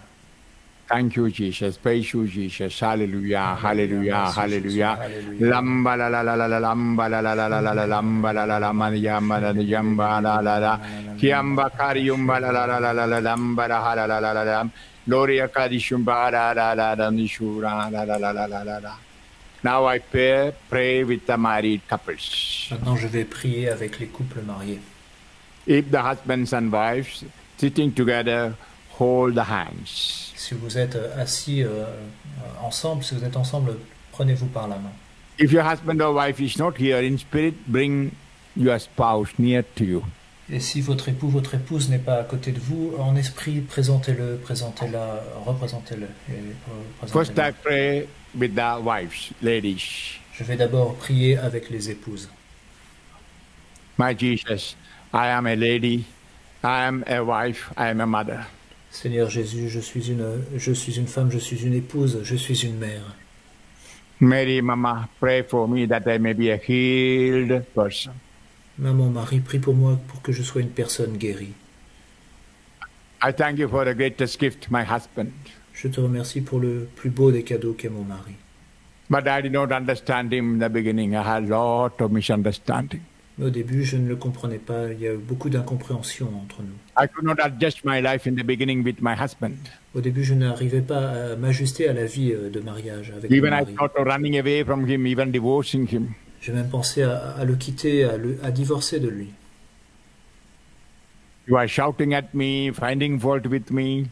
Thank you, Jesus. Praise you, Jesus. Hallelujah. Hallelujah. Merci, Hallelujah. Jésus. Alléluia. Lamba la la la la la lamba la la la la la la lamba la la la maniamba la yamba la la la kiamba kariumba la la la la la la lamba la la la la la la gloria kadishumba la la la la nishura la la la la la la la. Now I pray with the married couples. Maintenant, je vais prier avec les couples mariés. If the husbands and wives sitting together, hold the hands. Si vous êtes assis ensemble, si vous êtes ensemble, prenez-vous par la main. If your husband or wife is not here in spirit, bring your spouse near to you. Et si votre époux, votre épouse n'est pas à côté de vous, en esprit, présentez-le, présentez-la, représentez-le. First, I pray with the wives, ladies. Je vais d'abord prier avec les épouses. My Jesus, I am a lady, I am a wife, I am a mother. Seigneur Jésus, je suis une femme, je suis une épouse, je suis une mère. Mary, Mama, pray for me that I may be a healed person. Maman, Marie, prie pour moi pour que je sois une personne guérie. I thank you for the greatest gift, my husband. Je te remercie pour le plus beau des cadeaux qu'est mon mari. But I did not understand him in the beginning. I had a lot of misunderstanding. Mais au début, je ne le comprenais pas. Il y a eu beaucoup d'incompréhension entre nous. I could not adjust my life in the beginning with my husband. Au début, je n'arrivais pas à m'ajuster à la vie de mariage avec mon Even I mari. thought of running away from him, even divorcing him. J'ai même pensé à le quitter, à divorcer de lui. You are shouting at me, finding fault with me.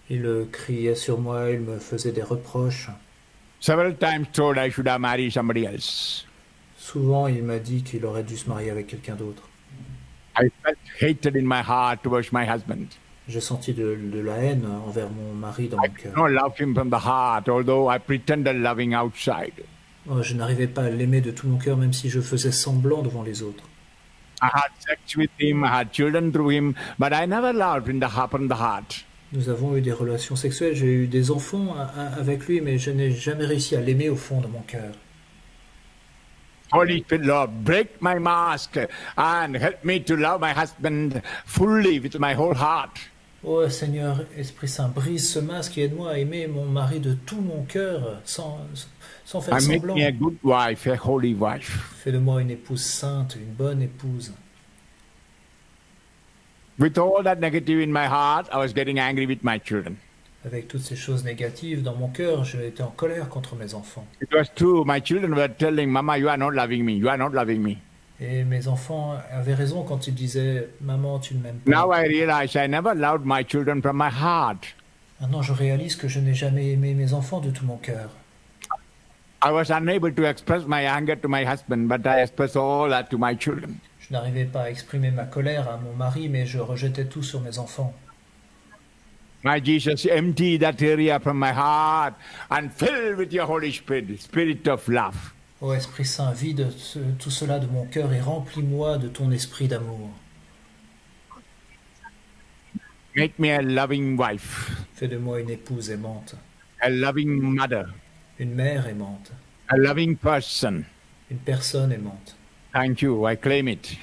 Il criait sur moi, il me faisait des reproches. Several times told I should have married somebody else. Souvent, il m'a dit qu'il aurait dû se marier avec quelqu'un d'autre. I felt hatred in my heart towards my husband. J'ai senti de la haine envers mon mari dans I mon could cœur. not love him from the heart, although I pretended loving outside. Oh, je n'arrivais pas à l'aimer de tout mon cœur, même si je faisais semblant devant les autres. I had sex with him, I had children through him, but I never loved in the heart. Nous avons eu des relations sexuelles, j'ai eu des enfants avec lui, mais je n'ai jamais réussi à l'aimer au fond de mon cœur. Holy Spirit, Lord, break my mask and help me to love my husband fully with my whole heart. Oh Seigneur, Esprit Saint, brise ce masque et aide-moi à aimer mon mari de tout mon cœur, sans faire And make semblant. me a good wife, a holy wife. Fais de moi une épouse sainte, une bonne épouse. With all that negative in my heart, I was getting angry with my children. Avec toutes ces choses négatives dans mon cœur, j'étais en colère contre mes enfants. It was true. My children were telling, Mama, you are not loving me. You are not loving me. Et mes enfants avaient raison quand ils disaient « Maman, tu ne m'aimes pas Now I realize I never loved my children from my heart. ». Maintenant, je réalise que je n'ai jamais aimé mes enfants de tout mon cœur. I was unable to express my anger to my husband, but I expressed all that to my children. Je n'arrivais pas à exprimer ma colère à mon mari, mais je rejetais tout sur mes enfants. My Jesus, empty that area from my heart and fill with your Holy Spirit, Spirit of love. Ô Esprit Saint, vide tout cela de mon cœur et remplis-moi de ton esprit d'amour. Make me a loving wife, Fais de moi une épouse aimante, a loving mother, une mère aimante, a loving person. une personne aimante. Thank you. I claim it.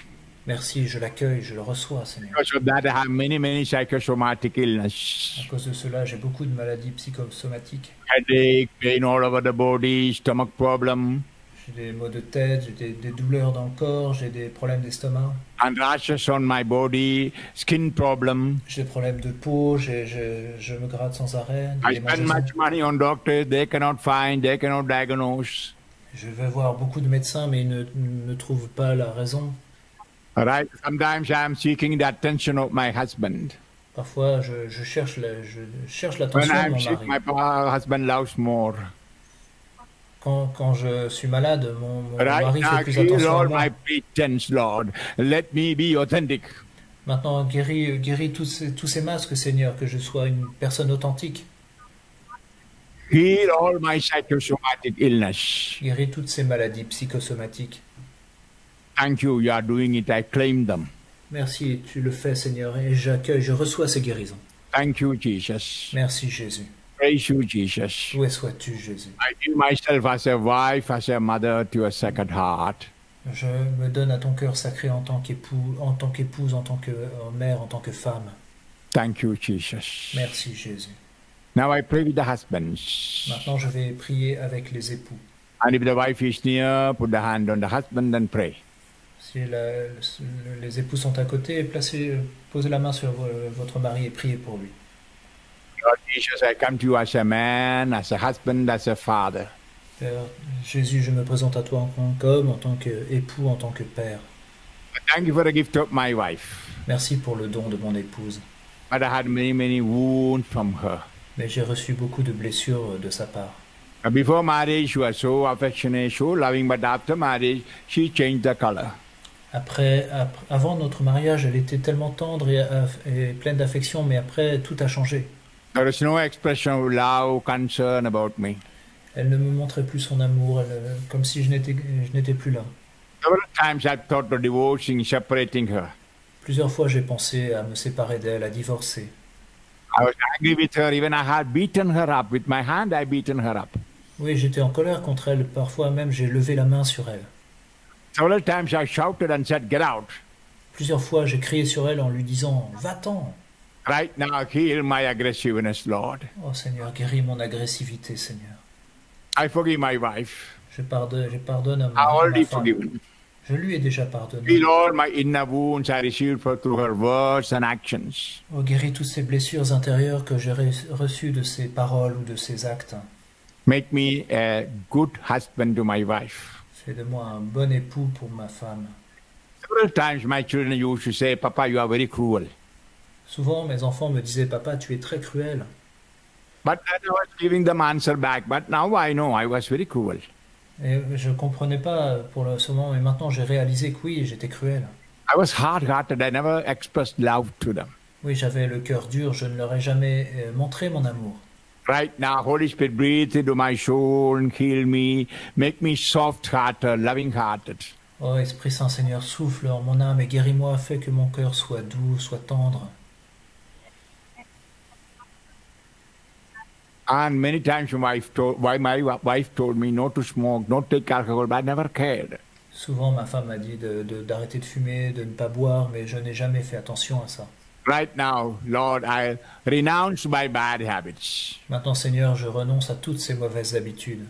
Merci, je l'accueille, je le reçois, Seigneur. Because of that, I have many psychosomatic illness. À cause de cela, j'ai beaucoup de maladies psychosomatiques. Headache, pain all over the body, stomach problem, J'ai des maux de tête, j'ai des douleurs dans le corps, j'ai des problèmes d'estomac, and rashes on my body, skin problem. j'ai des problèmes de peau, je me gratte sans arrêt. I des spend démangeaisons. much money on doctors. They cannot find, they cannot diagnose. Je vais voir beaucoup de médecins, mais ils ne trouvent pas la raison. Right? Sometimes I am seeking the attention of my husband. Parfois, je cherche When l'attention I de am mon sick, mari. my husband loves more. Quand je suis malade, mon Right mari now, fait plus heal attention à all moi. my pretense, Lord. Let me be authentic. Maintenant, guéris tous ces masques, Seigneur, que je sois une personne authentique. Heal all my psychosomatic illness. Guéris toutes ces maladies psychosomatiques. Thank you. You are doing it. I claim them. Merci, tu le fais, Seigneur, et je reçois ces guérisons. Thank you, Jesus. Merci, Jésus. Praise you, Jesus. Où sois-tu, Jésus? I give myself as a wife, as a mother to a second heart. Je me donne à ton cœur sacré en tant qu'épouse, en tant que mère, en tant que femme. Thank you, Jesus. Merci, Jésus. Now I pray with the husbands. Maintenant, je vais prier avec les époux. And if the wife is near, put the hand on the husband and pray. Si les époux sont à côté, posez la main sur votre mari et priez pour lui. Lord Jesus, I come to you as a man, as a husband, as a father. Père Jésus, je me présente à toi en tant qu'homme, en tant qu'époux, en tant que père. Thank you for the gift of my wife. Merci pour le don de mon épouse. But I had many wounds from her. Mais j'ai reçu beaucoup de blessures de sa part. Before marriage, she was so affectionate, so loving, but after marriage, she changed the color. Avant notre mariage, elle était tellement tendre et pleine d'affection, mais après, tout a changé. There was no expression of love, concern about me. Elle ne me montrait plus son amour, comme si je n'étais plus là. Several times I thought of divorcing, separating her. Plusieurs fois, j'ai pensé à me séparer d'elle, à divorcer. I was angry with her, even I had beaten her up. With my hand, I beaten her up. Oui, j'étais en colère contre elle. Parfois même, j'ai levé la main sur elle. Several times I shouted and said, get out. Plusieurs fois, j'ai crié sur elle en lui disant « Va-t'en !» Right now, heal my aggressiveness, Lord. Oh Seigneur, guéris mon agressivité, Seigneur. I forgive my wife. Je pardonne à I ma already femme. forgiven. Je lui ai déjà pardonné. Heal all my inner wounds I received through her words and actions. Oh, guéris toutes ces blessures intérieures que j'ai reçues de ses paroles ou de ses actes. Make me a good husband to my wife. Fais de moi un bon époux pour ma femme. Several times my children used to say, Papa, you are very cruel. Souvent, mes enfants me disaient « Papa, tu es très cruel. But then I was giving them answer back. But now I know I was very cruel. » Et je ne comprenais pas pour ce moment, mais maintenant j'ai réalisé que oui, j'étais cruel. I was hard-hearted. I never expressed love to them. Oui, j'avais le cœur dur, je ne leur ai jamais montré mon amour. Right now, Holy Spirit, breathe into my soul and heal me. Make me soft-hearted, loving-hearted. Ô Esprit Saint, Seigneur, souffle en mon âme et guéris-moi, fais que mon cœur soit doux, soit tendre. And many times my wife told me not to smoke, not to take alcohol, but I never cared. Souvent, ma femme m'a dit d'arrêter de fumer, de ne pas boire, mais je n'ai jamais fait attention à ça. Right now, Lord, I renounce my bad habits. Maintenant, Seigneur, je renonce à toutes ces mauvaises habitudes.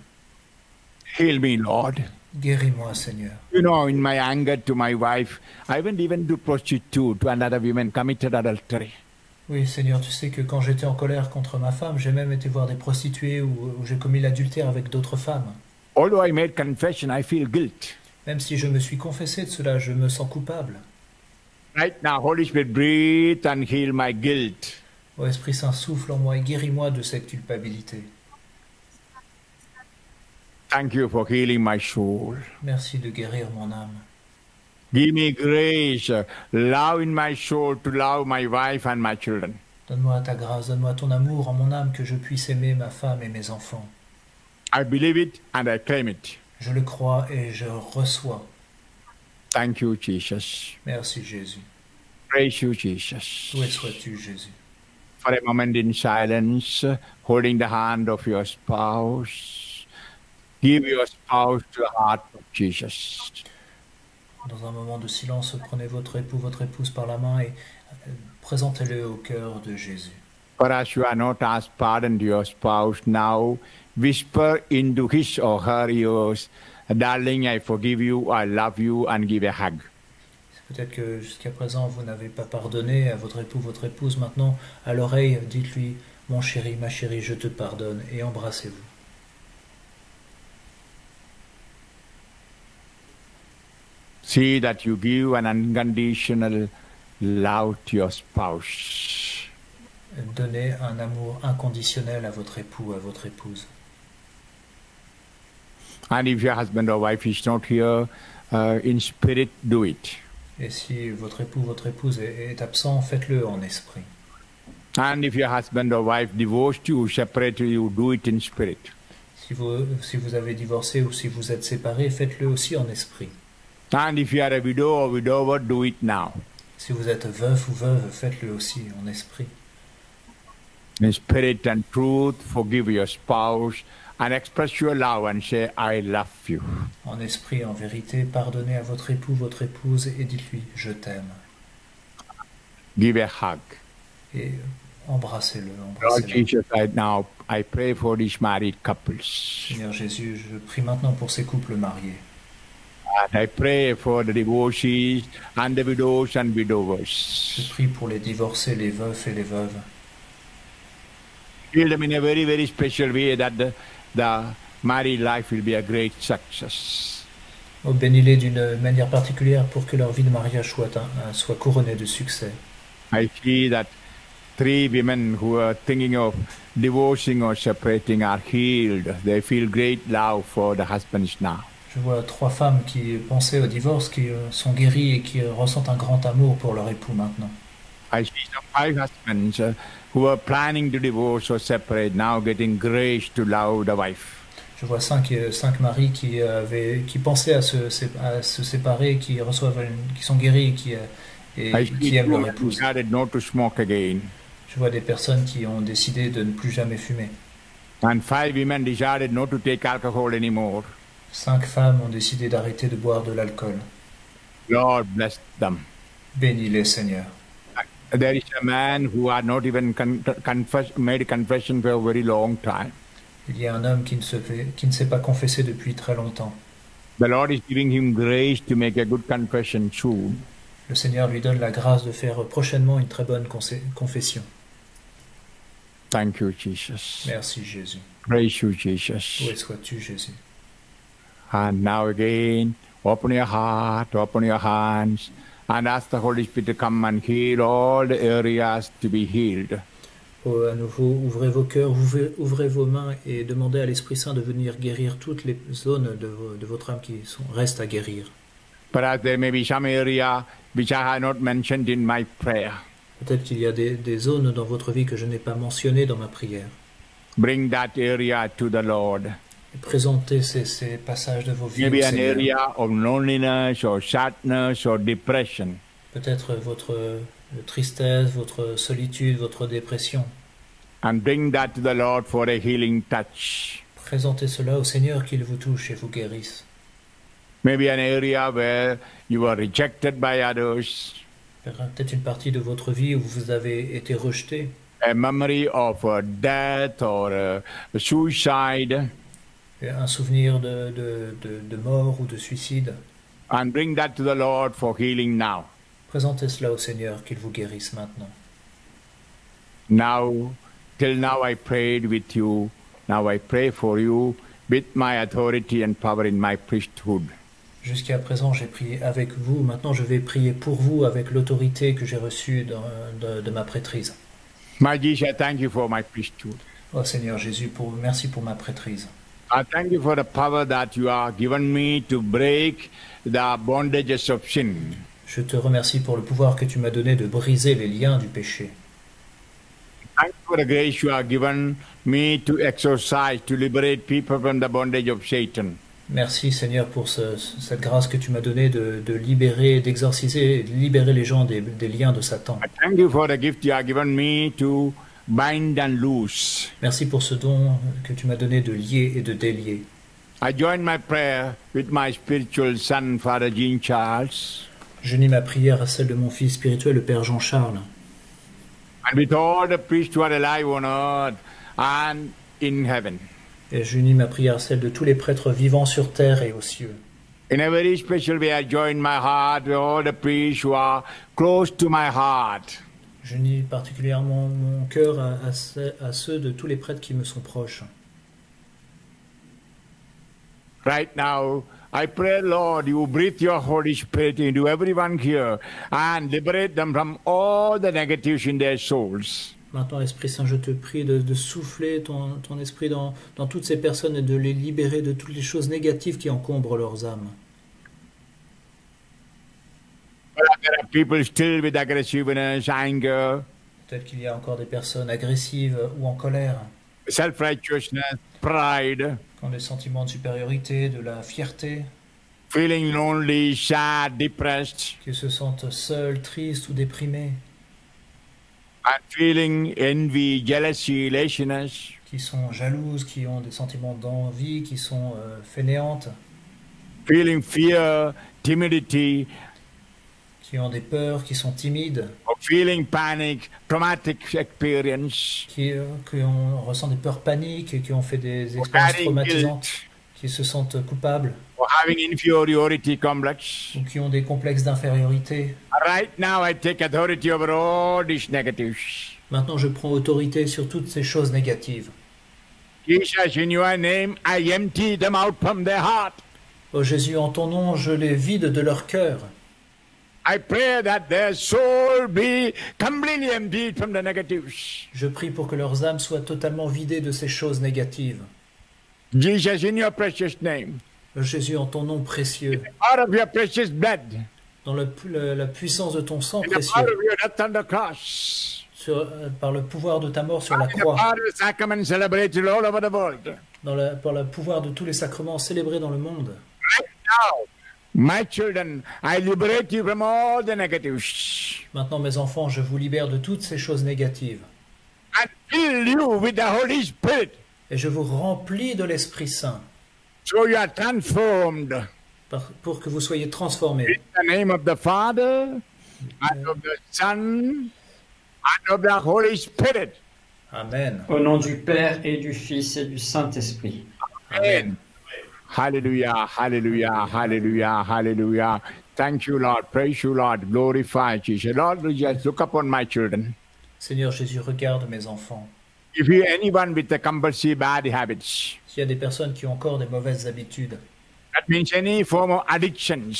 Heal me, Lord. Guéris-moi, Seigneur. You know, in my anger to my wife, I went even to prostitute, to another woman, committed adultery. Oui, Seigneur, tu sais que quand j'étais en colère contre ma femme, j'ai même été voir des prostituées où j'ai commis l'adultère avec d'autres femmes. Although I made confession, I feel guilt. Même si je me suis confessé de cela, je me sens coupable. Right now, Holy Spirit, breathe and heal my guilt. Ô Esprit Saint, souffle en moi et guéris-moi de cette culpabilité. Thank you for healing my soul. Merci de guérir mon âme. Give me grace, love in my soul to love my wife and my children. Donne-moi ta grâce, donne-moi ton amour en mon âme que je puisse aimer ma femme et mes enfants. I believe it and I claim it. Je le crois et je reçois. Thank you, Jesus. Merci Jésus. Praise you, Jesus. Loué sois-tu, Jésus. For a moment in silence, holding the hand of your spouse, give your spouse to the heart of Jesus. Dans un moment de silence, prenez votre époux, votre épouse par la main et présentez-le au cœur de Jésus. For as you are not asked pardon to your spouse now, whisper into his or her ears, darling, I forgive you, I love you, and give a hug. Peut-être que jusqu'à présent, vous n'avez pas pardonné à votre époux, votre épouse. Maintenant, à l'oreille, dites-lui, mon chéri, ma chérie, je te pardonne, et embrassez-vous. See that you give an unconditional love to your spouse. Donnez un amour inconditionnel à votre époux, à votre épouse. And if your husband or wife is not here, in spirit, do it. Et si votre époux, votre épouse est absent, faites-le en esprit. And if your husband or wife divorced you, separated you, do it in spirit. Si vous avez divorcé ou si vous êtes séparés, faites-le aussi en esprit. And if you are a widow or widower, do it now. Si vous êtes veuf ou veuve, faites-le aussi en esprit. In spirit and truth, forgive your spouse and express your love and say, I love you. En esprit, en vérité, pardonnez à votre époux, votre épouse et dites-lui, je t'aime. Give a hug. Et embrassez-le, Lord embrassez-le. Jesus, right now, I pray for these married couples. Seigneur Jésus, je prie maintenant pour ces couples mariés. And I pray for the divorcees and the widows and Je widowers. prie pour les divorcés, les veufs et les veuves. Heal them in a very, very special way that the married life will be a great success. Oh, bénis-les d'une manière particulière pour que leur vie de mariage soit couronnée de succès. I see that 3 women who are thinking of divorcing or separating are healed. They feel great love for the husbands now. Je vois 3 femmes qui pensaient au divorce, qui sont guéries et qui ressentent un grand amour pour leur époux maintenant. I see some 5 husbands who are planning to divorce or separate now getting grace to love the wife. Je vois 5 maris qui pensaient à se séparer, qui sont guéris et I see qui aiment 2 leur who épouse. decided not to smoke again. Je vois des personnes qui ont décidé de ne plus jamais fumer. And 5 women decided not to take alcohol anymore. 5 femmes ont décidé d'arrêter de boire de l'alcool. Lord bless them. Bénis-les, Seigneur. There is a man who had not even made a confession for a very long time. Il y a un homme qui ne s'est pas confessé depuis très longtemps. The Lord is giving him grace to make a good confession soon. Le Seigneur lui donne la grâce de faire prochainement une très bonne confession. Thank you, Jesus. Merci, Jésus. Praise you, Jesus. Loué sois-tu, Jésus. And now again, open your heart, open your hands, and ask the Holy Spirit to come and heal all the areas to be healed. Oh, à nouveau, ouvrez vos cœurs, ouvrez vos mains et demandez à l'Esprit Saint de venir guérir toutes les zones de votre âme qui restent à guérir. Perhaps there may be some area which I have not mentioned in my prayer. Peut-être qu'il y a des zones dans votre vie que je n'ai pas mentionnées dans ma prière. Bring that area to the Lord. Et présentez ces passages de vos vies au Maybe an Seigneur. area of loneliness or sadness or depression. Peut-être votre tristesse, votre solitude, votre dépression. And bring that to the Lord for a healing touch. Présentez cela au Seigneur qu'il vous touche et vous guérisse. Maybe an area where you were rejected by others. Peut-être une partie de votre vie où vous avez été rejeté. A memory of death or suicide. Un souvenir de mort ou de suicide. And bring that to the Lord for healing now. Présentez cela au Seigneur qu'il vous guérisse maintenant. Now, till now I prayed with you. Now I pray for you with my authority and power in my priesthood. Jusqu'à présent, j'ai prié avec vous. Maintenant, je vais prier pour vous avec l'autorité que j'ai reçue de ma prêtrise. My Jesus, I thank you for my priesthood. Oh Seigneur Jésus, merci pour ma prêtrise. I thank you for the power that you have given me to break the bondages of sin. Je te remercie pour le pouvoir que tu m'as donné de briser les liens du péché. Thank you for the grace you have given me to exercise, to liberate people from the bondage of Satan. Merci Seigneur pour cette grâce que tu m'as donnée de libérer, d'exorciser, de libérer les gens des liens de Satan. I thank you for the gift you have given me to bind and loose. Merci pour ce don que tu m'as donné de lier et de délier. I join my prayer with my spiritual son, Father Jean Charles, J'unis ma prière à celle de mon fils spirituel, le Père Jean-Charles, and with all the priests who are alive on earth and in heaven. et j'unis ma prière à celle de tous les prêtres vivants sur terre et aux cieux. In a very special way, I join my heart with all the priests who are close to my heart. J'unis particulièrement mon cœur à ceux de tous les prêtres qui me sont proches. Right now, I pray, Lord, you breathe your Holy Spirit into everyone here and liberate them from all the negatives in their souls. Maintenant, Esprit Saint, je te prie de souffler ton esprit dans toutes ces personnes et de les libérer de toutes les choses négatives qui encombrent leurs âmes. There are people still with aggressiveness, anger, Peut-être qu'il y a encore des personnes agressives ou en colère, self-righteousness, pride, qui ont des sentiments de supériorité, de la fierté, feeling lonely, sad, depressed, qui se sentent seuls, tristes ou déprimés, and feeling envy, jealousy, laziness, qui sont jalouses, qui ont des sentiments d'envie, qui sont fainéantes, feeling fear, timidity, qui ont des peurs, qui sont timides, or feeling panic, traumatic experience, qui ressent des peurs paniques, qui ont fait des expériences carrying traumatisantes, guilt, qui se sentent coupables, or having inferiority complex. ou qui ont des complexes d'infériorité. Right now, I take authority over all these negatives. Maintenant, je prends autorité sur toutes ces choses négatives. Jesus, in your name, I empty them out from their heart. Ô Jésus, en ton nom, je les vide de leur cœur. I pray that their soul be completely emptied from the negatives. Je prie pour que leurs âmes soient totalement vidées de ces choses négatives. Jesus, in your precious name, Ô Jésus, en ton nom précieux, out of your precious blood, dans la puissance de ton sang in the power précieux, of your death on the cross, par le pouvoir de ta mort sur la in the croix, power of the sacrament celebrated all over the world. par le pouvoir de tous les sacrements célébrés dans le monde. Right now, my children, I liberate you from all the negatives Maintenant, mes enfants, je vous libère de toutes ces choses négatives. and fill you with the Holy Spirit, Et je vous remplis de l'Esprit Saint so you are transformed. pour que vous soyez transformés. In the name of the Father, and of the Son, and of the Holy Spirit. Amen. Au nom du Père et du Fils et du Saint-Esprit. Amen. Hallelujah, hallelujah, hallelujah, hallelujah. Thank you, Lord. Praise you, Lord. Glorify Jesus. Lord, just look upon my children. Seigneur Jésus, regarde mes enfants. If you anyone with the compulsive bad habits, S'il y a des personnes qui ont encore des mauvaises habitudes, that means any form of addictions,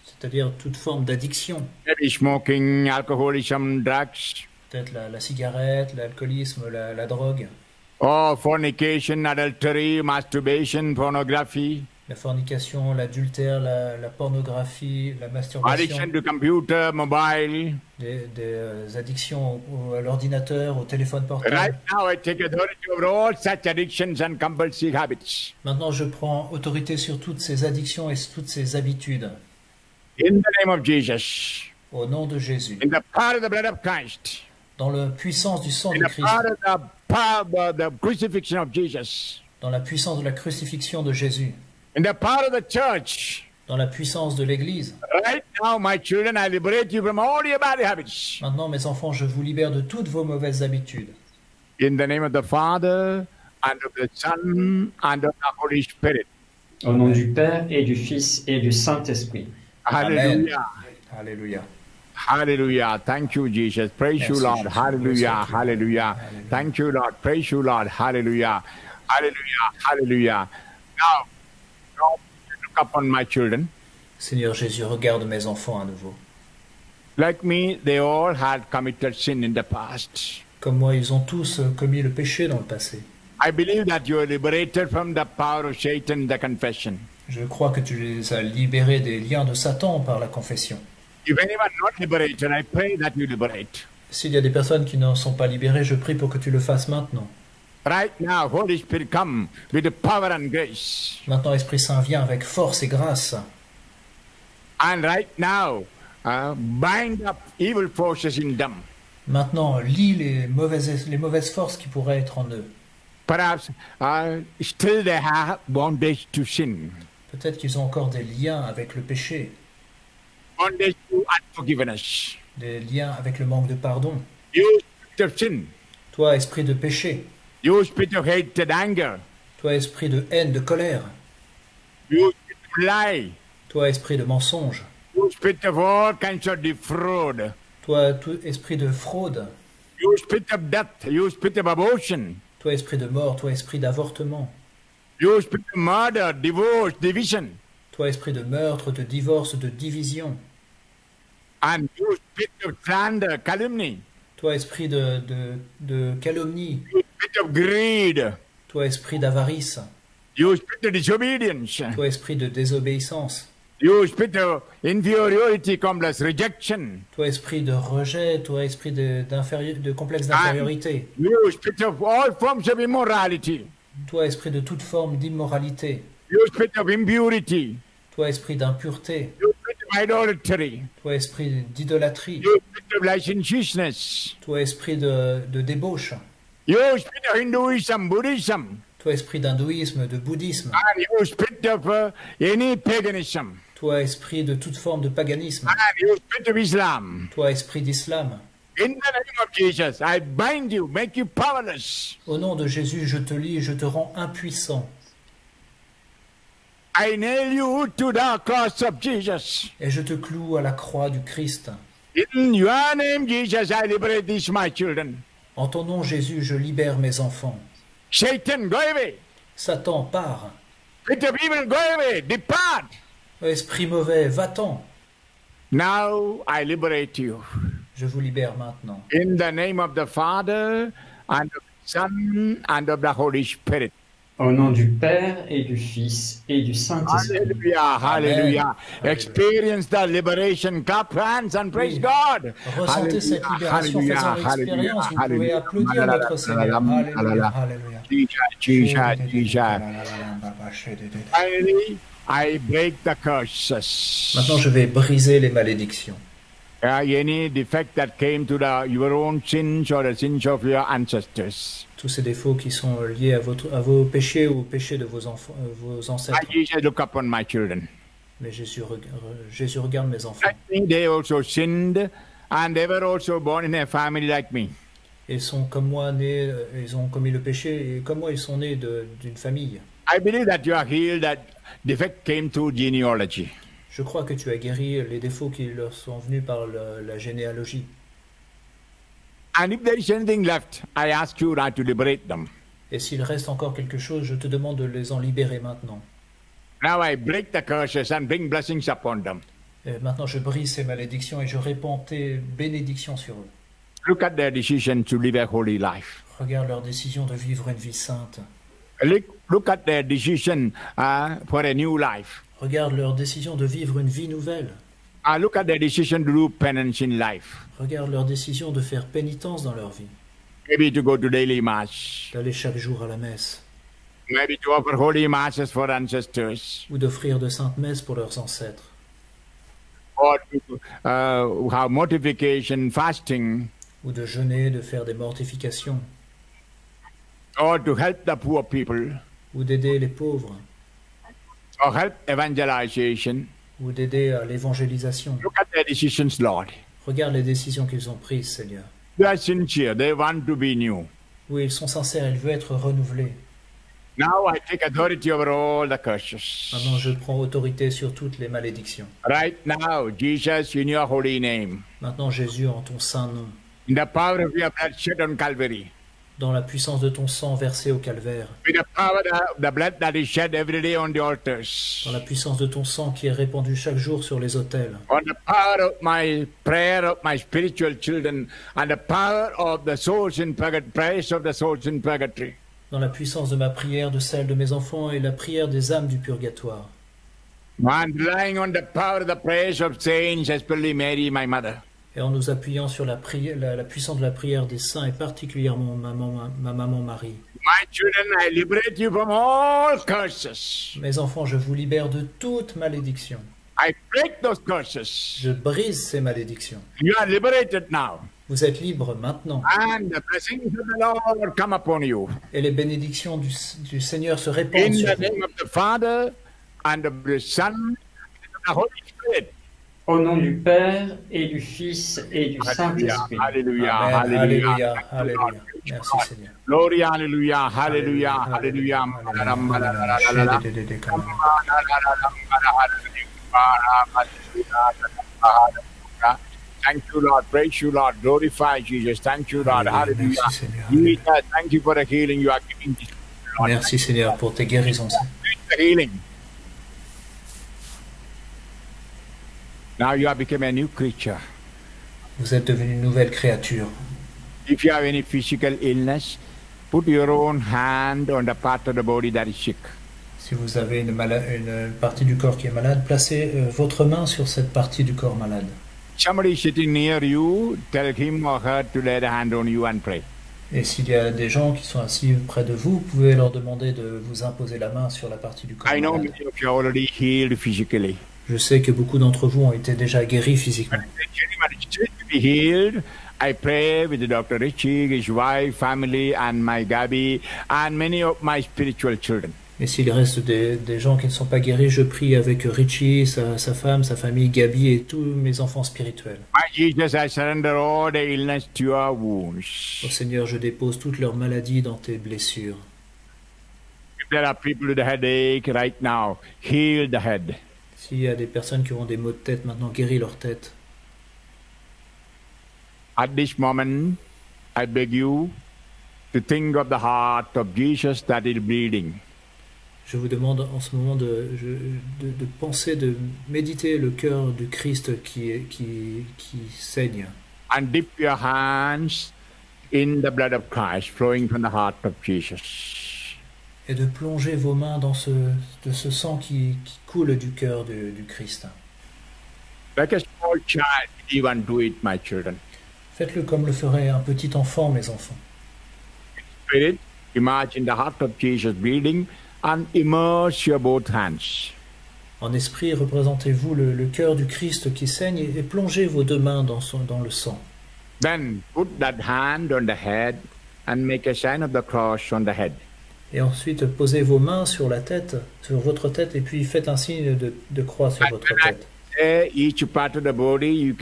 c'est-à-dire toute forme d'addiction, maybe smoking, alcoholism, drugs, peut-être la cigarette, l'alcoolisme, la drogue, or fornication, adultery, masturbation, pornography, La fornication, l'adultère, la pornographie, la masturbation, addiction to computer, mobile. des addictions à l'ordinateur, au téléphone portable. Right now, I take authority over all such addictions and compulsive habits. Maintenant, je prends autorité sur toutes ces addictions et toutes ces habitudes. In the name of Jesus, Au nom de Jésus. in the power of the blood of Christ, Dans la puissance du sang in de the Christ. power of the crucifixion of Jesus, Dans la puissance de la crucifixion de Jésus. in the power of the church. Dans la puissance de l'Église. Right now, my children, I liberate you from all your bad habits. Maintenant, mes enfants, je vous libère de toutes vos mauvaises habitudes. In the name of the Father, and of the Son, and of the Holy Spirit. Au nom du Père et du Fils et du Saint-Esprit. Hallelujah. Alléluia. Hallelujah. Thank you, Jesus. Praise you, Merci, Lord. Jésus. Hallelujah. Merci, Jésus. Hallelujah. Hallelujah. Thank you, Lord. Praise you, Lord. Hallelujah. Hallelujah. Hallelujah. Now look upon my children. Seigneur Jésus, regarde mes enfants à nouveau. Like me, they all had committed sin in the past. Comme moi, ils ont tous commis le péché dans le passé. I believe that you are liberated from the power of Satan in the confession. Je crois que tu les as libérés des liens de Satan par la confession. If anyone not liberated, I pray that you liberate. S'il y a des personnes qui n'en sont pas libérées, je prie pour que tu le fasses maintenant. Right now, Holy Spirit, come with the power and grace. Maintenant, Esprit Saint, viens avec force et grâce. And right now, bind up evil forces in them. Maintenant, lis les mauvaises forces qui pourraient être en eux. Perhaps still they have bondage to sin, Peut-être qu'ils ont encore des liens avec le péché, bondage to unforgiveness. des liens avec le manque de pardon. You spirit of sin, Toi, esprit de péché, you spirit of hatred, anger, toi, esprit de haine, de colère, you spirit of lie, toi, esprit de mensonge, you spirit of all kinds of defraud, toi, esprit de fraude, you spirit of death, you spirit of abortion, toi, esprit de mort, toi, esprit d'avortement, you spirit of murder, divorce, division, toi, esprit de meurtre, de divorce, de division, and you spirit of slander, calumny, toi, esprit de calomnie, you spirit of greed, toi, esprit d'avarice, you spirit of disobedience, toi, esprit de désobéissance, you spirit of inferiority complex, rejection, toi, esprit de rejet, toi, esprit de complexe d'infériorité, you spirit of all forms of immorality, toi, esprit de toute forme d'immoralité, you spirit of impurity, toi, esprit d'impureté, you spirit of idolatry, toi, esprit d'idolâtrie, you spirit of licentiousness, toi, esprit de débauche, you spirit of Hinduism, Buddhism, toi, esprit d'hindouisme, de bouddhisme, and you spirit of any paganism, toi, esprit de toute forme de paganisme, and you spirit of Islam. toi, esprit d'islam. In the name of Jesus, I bind you, make you powerless. Au nom de Jésus, je te lie et je te rends impuissant. I nail you to the cross of Jesus. Et je te cloue à la croix du Christ. In your name, Jesus, I liberate these my children. En ton nom, Jésus, je libère mes enfants. Satan, go away. Satan, pars. Spirit of evil, go away. Depart. Esprit mauvais, va-t'en. Now I liberate you. Je vous libère maintenant. In the name of the Father, and of the Son, and of the Holy Spirit. Au nom du Père et du Fils et du Saint-Esprit. Hallelujah, hallelujah. Amen. Experience the liberation. Clap hands and praise Oui. God. Ressentez cette libération, faisant l'expérience. Vous pouvez applaudir notre Seigneur. Alléluia, alléluia. Jesus, Jesus. Finally, I break the curses. Maintenant, je vais briser les malédictions. Any defect that came to your own sins or the sins of your ancestors. Tous ces défauts qui sont liés à vos péchés ou aux péchés de vos ancêtres. Jesus, look upon my children. Mais Jésus regarde mes enfants. Like me, they also sinned, and they were also born in a family like me. Ils sont comme moi nés, ils ont commis le péché, et comme moi ils sont nés d'une famille. I believe that you are healed, that defect came through genealogy. Je crois que tu as guéri les défauts qui leur sont venus par la généalogie. And if there is anything left, I ask you now to liberate them. Et s'il reste encore quelque chose, je te demande de les en libérer maintenant. Now I break the curses and bring blessings upon them. Et maintenant, je brise ces malédictions et je répands tes bénédictions sur eux. Look at their decision to live a holy life. Regarde leur décision de vivre une vie sainte. Look at their decision for a new life. Regarde leur décision de vivre une vie nouvelle. Look at their decision to do penance in life. Regarde leur décision de faire pénitence dans leur vie. Maybe to go to daily mass. D'aller chaque jour à la messe. Maybe to offer holy masses for ancestors. Ou d'offrir de saintes messes pour leurs ancêtres. Or to have mortification, fasting. Ou de jeûner, de faire des mortifications. Or to help the poor people. Ou d'aider les pauvres. Or help evangelization. Ou d'aider à l'évangélisation. Look at their decisions, Lord. Regarde les décisions qu'ils ont prises, Seigneur. They are sincere. They want to be new. Oui, ils sont sincères, ils veulent être renouvelés. Now I take authority over all the curses. Maintenant, je prends autorité sur toutes les malédictions. Right now, Jesus, in your holy name. Maintenant, Jésus, en ton saint nom. In the power of your blood shed on Calvary. Dans la puissance de ton sang versé au calvaire. With the power of the blood that is shed every day on the altars. Dans la puissance de ton sang qui est répandu chaque jour sur les autels. On the power of my prayer of my spiritual children and the power of the souls in purgatory, prayers of the souls in purgatory. Dans la puissance de ma prière, de celle de mes enfants et la prière des âmes du purgatoire. And relying on the power of the prayers of saints, especially Mary, my mother. Et en nous appuyant sur la puissance de la prière des saints et particulièrement ma maman Marie. My children, I liberate you from all curses. Mes enfants, je vous libère de toute malédiction. I break those curses. Je brise ces malédictions. You are liberated now. Vous êtes libres maintenant. And the blessings of the Lord come upon you. Et les bénédictions du Seigneur se répandent In sur the name of the Father and of the Son and of the Holy Spirit. Au nom du Père et du Fils et du Hallelujah, Saint-Esprit. hallelujah, Amen. hallelujah. Alléluia, alléluia. Merci Seigneur. Glory, hallelujah, hallelujah, hallelujah. Thank you, Lord. Praise you, Lord. Glorify Jesus. Thank you, Lord. Hallelujah. Merci Seigneur. Jesus, thank you for the healing you are giving this Lord. Merci Seigneur pour tes guérisons. The healing. Now you have become a new creature. Vous êtes devenu une nouvelle créature. If you have any physical illness, put your own hand on the part of the body that is sick. Si vous avez une partie du corps qui est malade, placez votre main sur cette partie du corps malade. Somebody sitting near you, tell him or her to lay the hand on you and pray. Et s'il y a des gens qui sont assis près de vous, vous pouvez leur demander de vous imposer la main sur la partie du corps I know malade. many of you are already healed physically. Je sais que beaucoup d'entre vous ont été déjà guéris physiquement. To be healed, I pray with Dr. Richie, his wife, family, and my Gabi, and many of my spiritual children. Et s'il reste des gens qui ne sont pas guéris, je prie avec Richie, sa femme, sa famille, Gabi et tous mes enfants spirituels. My Jesus, I surrender all the illness to your wounds. Ô Seigneur, je dépose toutes leurs maladies dans tes blessures. If there are people with a headache right now, heal the head. S'il y a des personnes qui ont des maux de tête, maintenant guéris leur tête. At this moment, I beg you to think of the heart of Jesus that is bleeding. Je vous demande en ce moment de penser, de méditer le cœur du Christ qui saigne. And dip your hands in the blood of Christ flowing from the heart of Jesus. Et de plonger vos mains dans ce sang qui coule du cœur du Christ. Like a small child, even do it, my children. Faites-le comme le ferait un petit enfant, mes enfants. Spirit, imagine the heart of Jesus bleeding and immerse your both hands. En esprit, représentez-vous le cœur du Christ qui saigne et plongez vos deux mains dans le sang. Then put that hand on the head and make a sign of the cross on the head. Et ensuite, posez vos mains sur la tête, sur votre tête, et puis faites un signe de croix sur votre tête. Each part of the body, you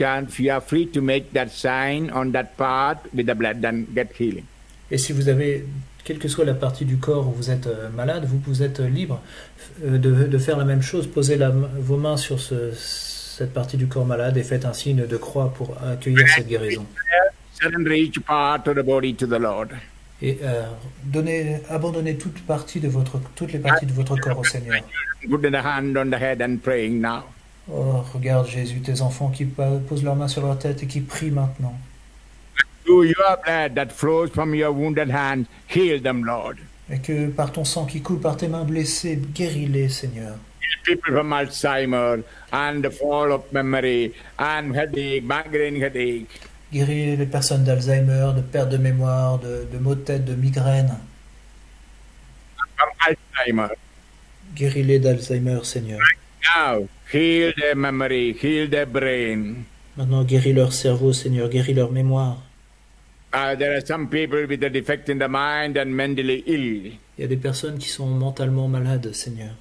are free to make that sign on that part with the blood and get healing. Et si vous avez, quelle que soit la partie du corps où vous êtes malade, vous êtes libre de faire la même chose. Posez vos mains sur cette partie du corps malade et faites un signe de croix pour accueillir cette guérison. Surrender each part of the body to the Lord. Et abandonnez toutes les parties de votre corps au Seigneur. Put the hand on the head and praying now. Oh, regarde Jésus, tes enfants qui posent leurs mains sur leur tête et qui prient maintenant. Through your blood that flows from your wounded hand, heal them, Lord. Et que par ton sang qui coule par tes mains blessées, guéris-les, Seigneur. People from Alzheimer and the fall of memory and headache, migraine headache. Guéris les personnes d'Alzheimer, de perte de mémoire, de maux de tête, de migraine. From Alzheimer. Guéris-les d'Alzheimer, Seigneur. Now, heal their memory, heal their brain. Maintenant, guéris leur cerveau, Seigneur, guéris leur mémoire. There are some people with a defect in the mind and mentally ill. Il y a des personnes qui sont mentalement malades, Seigneur.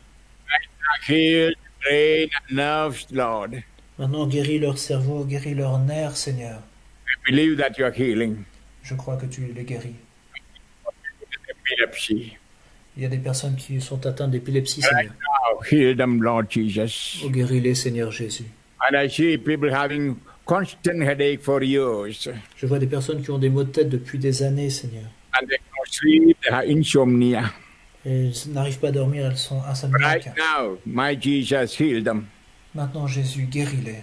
Heal the brain and nerves, Lord. Maintenant, guéris leur cerveau, guéris leurs nerfs, Seigneur. I believe that you are healing. Je crois que tu les guéris. Epilepsy. Il y a des personnes qui sont atteintes d'épilepsie, Seigneur. Now, heal them, Lord Jesus. Oh, guéris-les, Seigneur Jésus. And I see people having constant headache for years. Je vois des personnes qui ont des maux de tête depuis des années, Seigneur. And they cannot sleep, they have insomnia. Et elles n'arrivent pas à dormir, elles sont insomniaques. Right now, my Jesus, heal them. Maintenant, Jésus, guéris-les.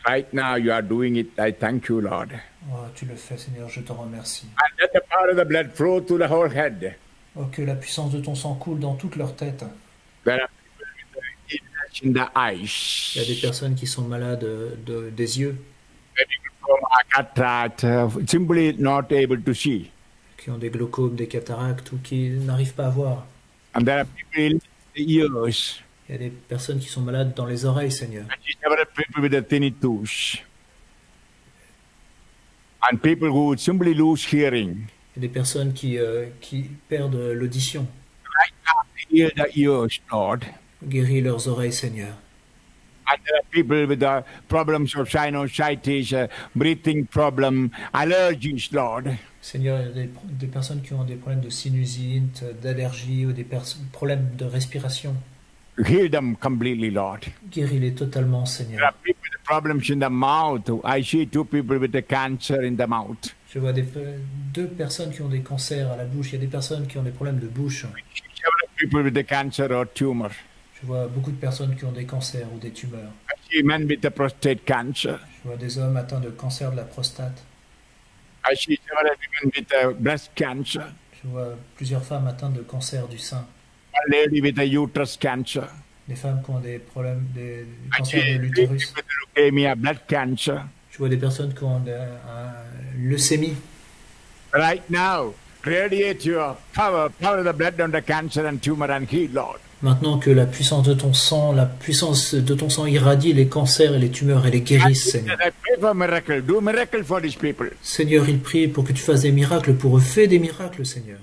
Right now, you are doing it. I thank you, Lord. Oh, tu le fais, Seigneur, je te remercie. And let the power of the blood flow to the whole head. Oh, que la puissance de ton sang coule dans toute leur tête. There are people with illness in the Il y a des eyes. personnes qui sont malades des yeux, From cataract, simply not able to see. qui ont des glaucomes, des cataractes ou qui n'arrivent pas à voir. And there are people in the ears. Il y a des personnes qui sont malades dans les oreilles, Seigneur. And several people with a tinnitus. And people who simply lose hearing. Il y a des personnes qui perdent l'audition. Right now, heal the ears, Lord. Guéris leurs oreilles, Seigneur. And there are people with the problems of sinusitis, breathing problem, allergies, Lord. Seigneur, il y a des personnes qui ont des problèmes de sinusite, d'allergie ou des problèmes de respiration. Heal them completely, Lord. Guéris-les totalement, There Seigneur. are people with problems in the mouth. I see two people with a cancer in the mouth. Je vois deux personnes qui ont des cancers à la bouche. Il y a des personnes qui ont des problèmes de bouche. Several people with a cancer or tumor. Je vois beaucoup de personnes qui ont des cancers ou des tumeurs. I see men with a prostate cancer. Je vois des hommes atteints de cancer de la prostate. I see several women with a breast cancer. Je vois plusieurs femmes atteintes de cancer du sein. One lady with a uterus cancer. Des femmes qui ont des problèmes, des I cancers see de ladies l'utérus. with leukemia, blood cancer. Je vois des personnes qui ont une leucémie. Right now, radiate your power of the blood on the cancer and tumor and heal, Lord. Maintenant que la puissance de ton sang irradie les cancers et les tumeurs et les guérisse, Seigneur. I pray for miracle. Do miracle for these people. Seigneur, il prie pour que tu fasses des miracles pour eux. Fais des miracles, Seigneur.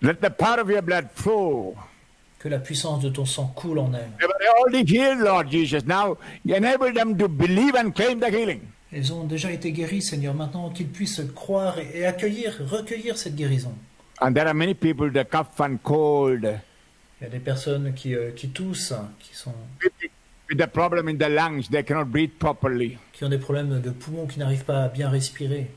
Let the power of your blood flow. Que la puissance de ton sang coule en elles. They were already healed, Lord Jesus. Now, enable them to believe and claim the healing. Elles ont déjà été guéries, Seigneur. Maintenant qu'ils puissent croire et recueillir cette guérison. And there are many people, the cough and cold, Il y a des personnes qui toussent, with the problem in the lungs, they cannot breathe properly. qui ont des problèmes de poumons, qui n'arrivent pas à bien respirer.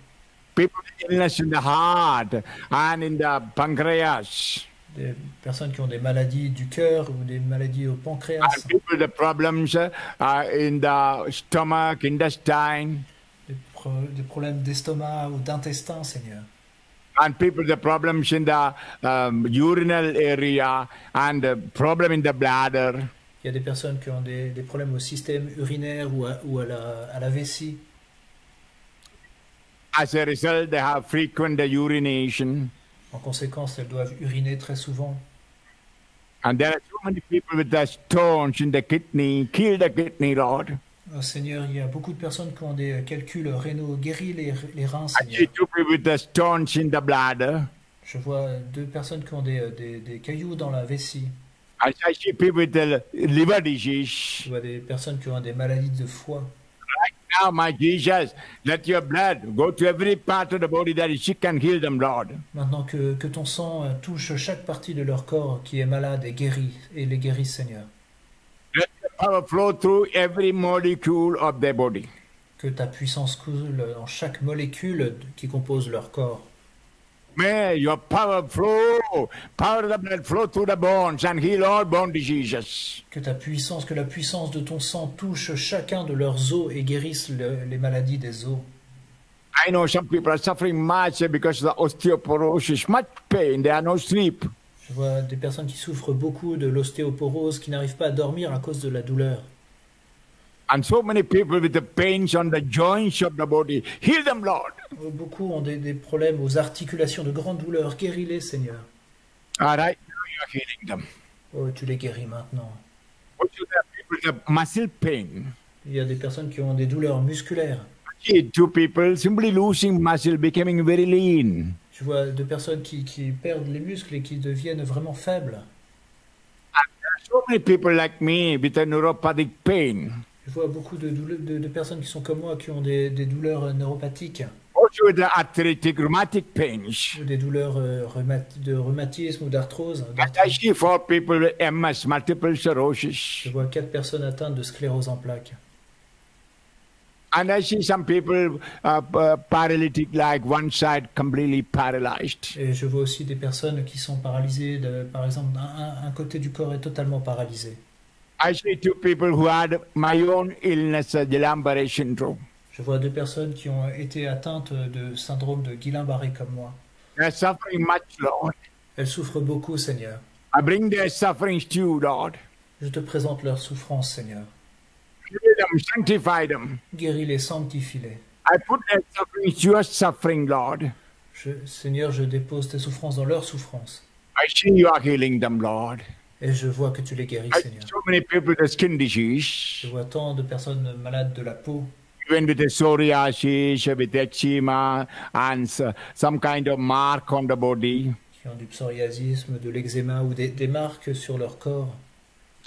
People with illness in the heart and in the pancreas. Des personnes qui ont des maladies du cœur ou des maladies au pancréas. And people with the problems in the stomach, intestine. Des problèmes d'estomac ou d'intestin, Seigneur. And people with the problems in the urinal area and the problem in the bladder. Il y a des personnes qui ont des problèmes au système urinaire ou à la vessie. As a result, they have frequent urination. En conséquence, elles doivent uriner très souvent. And there are so many people with the stones in the kidney. Kill the kidney, Lord. Oh, Seigneur, il y a beaucoup de personnes qui ont des calculs rénaux. Guéris les reins, I Seigneur. see two people with the stones in the bladder. Je vois deux personnes qui ont des cailloux dans la vessie. I see people with the liver disease. Je vois des personnes qui ont des maladies de foie. Right now, my Jesus, let your blood go to every part of the body that is sick and heal them, Lord. Maintenant que ton sang touche chaque partie de leur corps qui est malade et les guérisse, Seigneur. Let your power flow through every molecule of their body. Que ta puissance coule dans chaque molécule qui compose leur corps. May your power of the blood flow through the bones and heal all bone diseases. Que la puissance de ton sang touche chacun de leurs os et guérisse les maladies des os. I know some people are suffering much because of the osteoporosis, much pain, they are no sleep. Je vois des personnes qui souffrent beaucoup de l'ostéoporose, qui n'arrivent pas à dormir à cause de la douleur. And so many people with the pains on the joints of the body. Heal them, Lord. Beaucoup ont des problèmes aux articulations, de grandes douleurs. Guéris-les, Seigneur. All right, now you are healing them. Oh, tu les guéris maintenant. Also, there are people with the muscle pain. Il y a des personnes qui ont des douleurs musculaires. See, two people simply losing muscle, becoming very lean. Tu vois des personnes qui perdent les muscles et qui deviennent vraiment faibles. And there are so many people like me with a neuropathic pain. Je vois beaucoup de personnes qui sont comme moi, qui ont des douleurs neuropathiques. Also with the arthritic, rheumatic pains. Ou des douleurs de rhumatisme ou d'arthrose. And I see 4 people with MS, multiple sclerosis. Je vois 4 personnes atteintes de sclérose en plaques. And I see some people paralytic, like one side completely paralyzed. Et je vois aussi des personnes qui sont paralysées. Par exemple, un côté du corps est totalement paralysé. I see 2 people who had my own illness, Guillain-Barré syndrome. Je vois 2 personnes qui ont été atteintes de syndrome de Guillain-Barré comme moi. They're suffering much, Lord. Elles souffrent beaucoup, Seigneur. I bring their sufferings to you, Lord. Je te présente leur souffrance, Seigneur. Heal them, sanctify them. Guéris-les, sanctifie-les. I put their sufferings, your suffering, Lord. Seigneur, je dépose tes souffrances dans leurs souffrances. I see you are healing them, Lord. Et je vois que tu les guéris, I see Seigneur. so many people with skin disease, Je vois tant de personnes malades de la peau, even with the psoriasis, with eczema, and some kind of mark on the body. qui ont du psoriasisme, de l'eczéma ou des marques sur leur corps.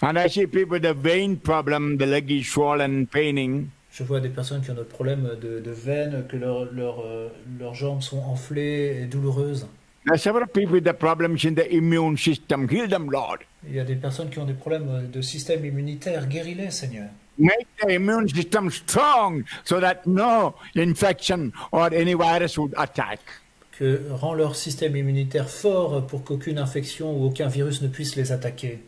And I see people with a vein problem, the leg is swollen, paining. Je vois des personnes qui ont des problèmes de veines, que leurs jambes sont enflées et douloureuses. There are several people with the problems in the immune system. Heal them, Lord. Il y a des personnes qui ont des problèmes de système immunitaire. Guéris-les, Seigneur. Make the immune system strong so that no infection or any virus would attack. Que rend leur système immunitaire fort pour qu'aucune infection ou aucun virus ne puisse les attaquer.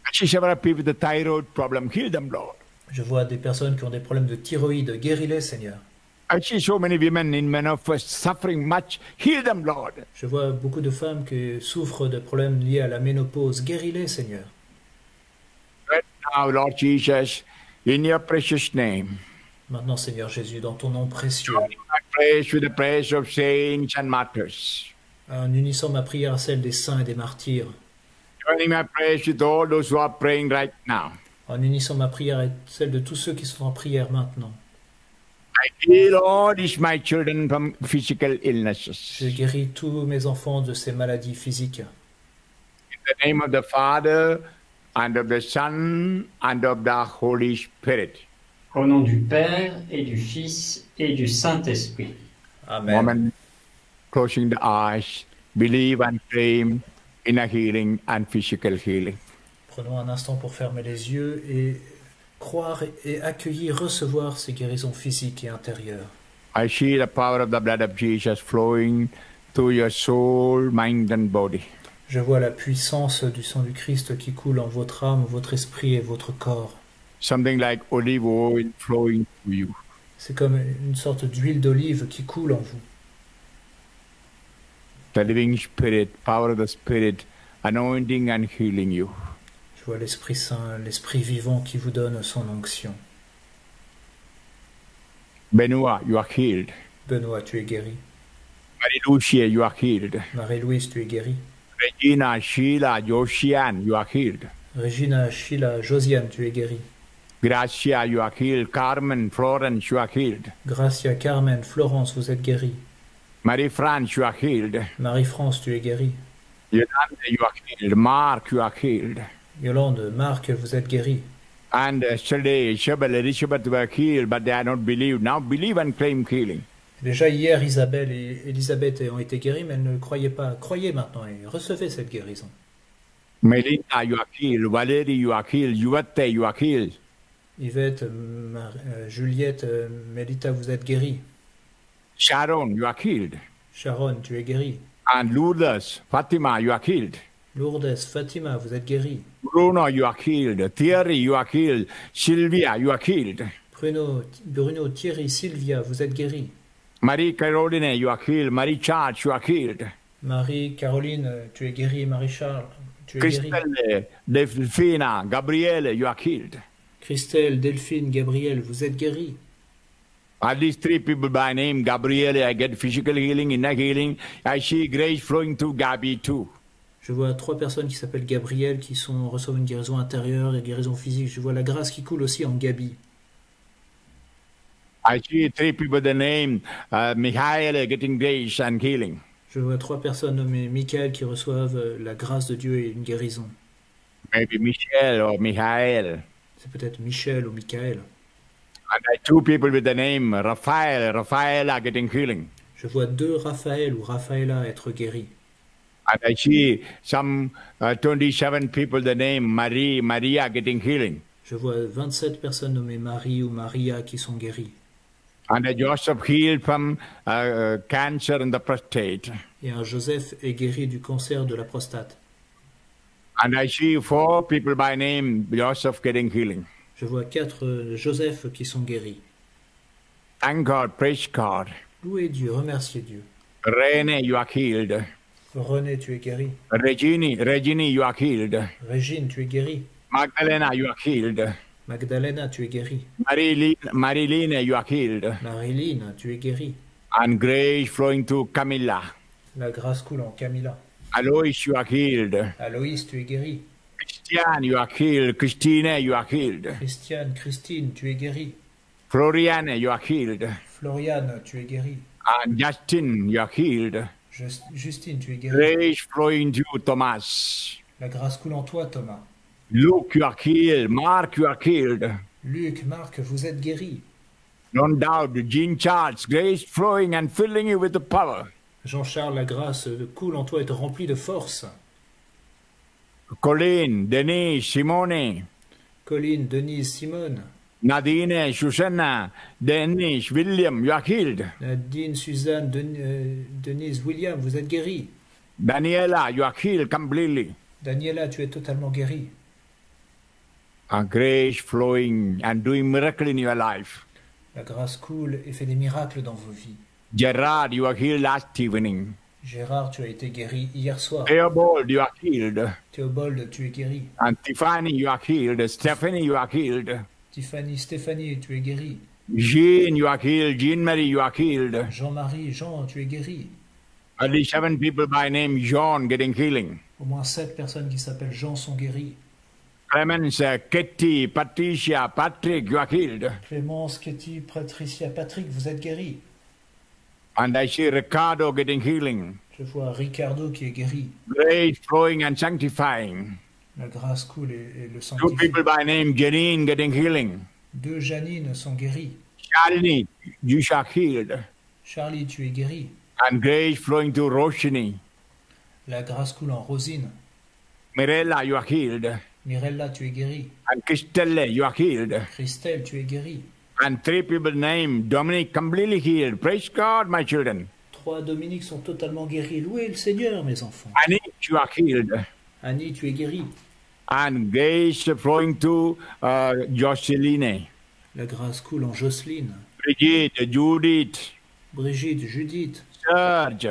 I see several people with the thyroid problem. Heal them, Lord. Je vois des personnes qui ont des problèmes de thyroïde. Guéris-les, Seigneur. I see so many women in menopause suffering much. Heal them, Lord. Je vois beaucoup de femmes qui souffrent de problèmes liés à la ménopause. Guéris-les, Seigneur. Right now, Lord Jesus, in your precious name, Maintenant, Seigneur Jésus, dans ton nom précieux, I praise with the praise of saints and martyrs. en unissant ma prière à celle des saints et des martyrs, Joining my praise with all those who are praying right now. en unissant ma prière à celle de tous ceux qui sont en prière maintenant, I heal all these my children from physical illnesses. je guéris tous mes enfants de ces maladies physiques. In the name of the Father, and of the Son, and of the Holy Spirit. Au nom du Père et du Fils et du Saint-Esprit. Amen. Woman, closing the eyes, believe and claim in a healing and physical healing. Prenons un instant pour fermer les yeux et croire et accueillir, recevoir ces guérisons physiques et intérieures. I see the power of the blood of Jesus flowing through your soul, mind, and body. Je vois la puissance du sang du Christ qui coule en votre âme, votre esprit et votre corps. Something like olive oil flowing through you. C'est comme une sorte d'huile d'olive qui coule en vous. The living Spirit, power of the Spirit, anointing and healing you. Je vois l'Esprit Saint, l'Esprit vivant qui vous donne son onction. Benoit, you are healed. Benoît, tu es guéri. Marie-Lucia, you are healed. Marie-Louise, tu es guérie. Regina, Sheila, Josiane, you are healed. Regina, Sheila, Josiane, tu es guérie. Gracia, you are healed. Carmen, Florence, you are healed. Gracia, Carmen, Florence, vous êtes guéris. Marie-France, you are healed. Marie-France, tu es guérie. Yolande, you are healed. Mark, you are healed. Yolande, Marc, vous êtes guéris. And yesterday, Isabel, Elizabeth were healed, but they are not believed. Now believe and claim healing. Déjà hier, Isabelle et Elisabeth ont été guéries, mais elles ne croyaient pas. Croyez maintenant et recevez cette guérison. Melinda, you are healed. Valerie, you are healed. Yuvate, you are healed. Yvette, Juliette, Mélita, vous êtes guéris. Sharon, you are healed. Sharon, tu es guérie. And Lourdes, Fatima, you are healed. Lourdes, Fatima, vous êtes guérie. Bruno, you are healed. Thierry, you are healed. Sylvia, you are healed. Bruno, Thierry, Sylvia, vous êtes guéris. Marie Caroline, you are healed. Marie Charles, you are healed. Marie, Caroline, tu es guérie. Marie-Charles, tu es guérie. Christelle, Delphina, Gabriele, you are healed. Christelle, Delphine, Gabriel, vous êtes guéris. At least 3 people by name, Gabriele, I get physical healing, inner healing. I see grace flowing through Gabi too. Je vois 3 personnes qui s'appellent Gabriel qui reçoivent une guérison intérieure et guérison physique. Je vois la grâce qui coule aussi en Gabi. I see 3 people the name, Michael, getting grace and healing. Je vois 3 personnes nommées Michael qui reçoivent la grâce de Dieu et une guérison. Maybe Michelle or Michael. C'est peut-être Michel ou Michael. And I 2 people with the name Raphael, Rafaela getting healing. Je vois 2 Raphaël ou Raphaëla être guéris. And I see some 27 people the name Marie, Maria getting healing. Je vois 27 personnes nommées Marie ou Maria qui sont guéries. And Joseph healed from cancer in the prostate. Et un Joseph est guéri du cancer de la prostate. And I see 4 people by name Joseph getting healing. Je vois 4 Joseph qui sont guéris. Thank God, praise God. Louez Dieu, remerciez Dieu. René, you are healed. René, tu es guéri. Regine, you are healed. Régine, tu es guéri. Magdalena, you are healed. Magdalena, tu es guéri. Marilyn, you are healed. Marilyn, tu es guéri. And grace flowing to Camilla. La grâce coule en Camilla. Alois, you are healed. Aloïs, tu es guéri. Christian, you are healed. Christine, you are healed. Christiane, Christine, tu es guéri. Floriane, you are healed. Floriane, tu es guéri. And Justin, you are healed. Justine, tu es guéri. Grace flowing to Thomas. La grâce coule en toi, Thomas. Luke, you are healed. Mark, you are healed. Luc, Marc, vous êtes guéris. No doubt, Jean Charles, grace flowing and filling you with the power. Jean-Charles, la grâce coule en toi et te remplit de force. Colleen, Denise, Simone, Colline, Denise, Simone, Nadine, Susanna, Denise, William, you are healed. Nadine, Suzanne, Denise, William, vous êtes guéris. Daniela, you are healed completely. Daniela, tu es totalement guérie. A grace flowing and doing miracle in your life. La grâce coule et fait des miracles dans vos vies. Gerard, you are healed last evening. Gérard, tu as été guéri hier soir. Theobald, you are healed. Théobald, tu es guéri. And Tiffany, you are healed. Stephanie, you are healed. Tiffany, Stéphanie, tu es guéri. Jean, you are healed. Jean-Marie, you are healed. Jean-Marie, Jean, tu es guéri. At least 7 people by name John getting healing. Au moins 7 personnes qui s'appellent Jean sont guéries. Clemens, Ketty, Patricia, Patrick, you are healed. Clémence, Katie, Patricia, Patrick, vous êtes guéris. And I see Ricardo getting healing. Je vois Ricardo qui est guéri. Grace flowing and sanctifying. La grâce coule et le 2 sanctifie. people by name Janine getting healing. 2 Janine sont guéries. Shalini, you are healed. Charlie, tu es guéri. And grace flowing to Roshini. La grâce coule en Rosine. Mirella, you are healed. Mirella, tu es guérie. And Christelle, you are healed. Christelle, tu es guérie. And 3 people named Dominic completely healed. Praise God, my children. 3 Dominiques sont totalement guéris. Louez le Seigneur, mes enfants. Annie, you are healed. Annie, tu es guérie. And grace flowing to Jocelyn. La grâce coule en Jocelyne. Brigitte, Judith, Brigitte, Judith, Serge,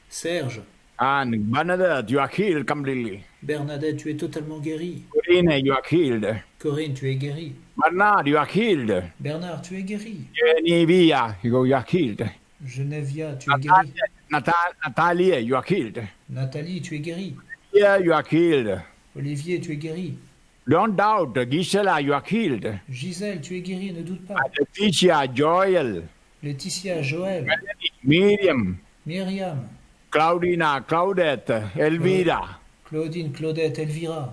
Serge, and Bernadette, you are healed completely. Bernadette, tu es totalement guérie. Corinne, you are healed. Corinne, tu es guérie. Bernard, you are healed. Bernard, tu es guérie. Genevieve, you are healed. Geneviève, tu es guérie. Natalia, you are healed. Nathalie, tu es guérie. Yeah, you are healed. Olivier, tu es guérie. Don't doubt, Gisela, you are healed. Gisèle, tu es guérie, ne doute pas. Laetitia, Joel, Laetitia, Joël, Miriam, Myriam, Claudina, Claudette, Elvira. Claudine, Claudette, Elvira.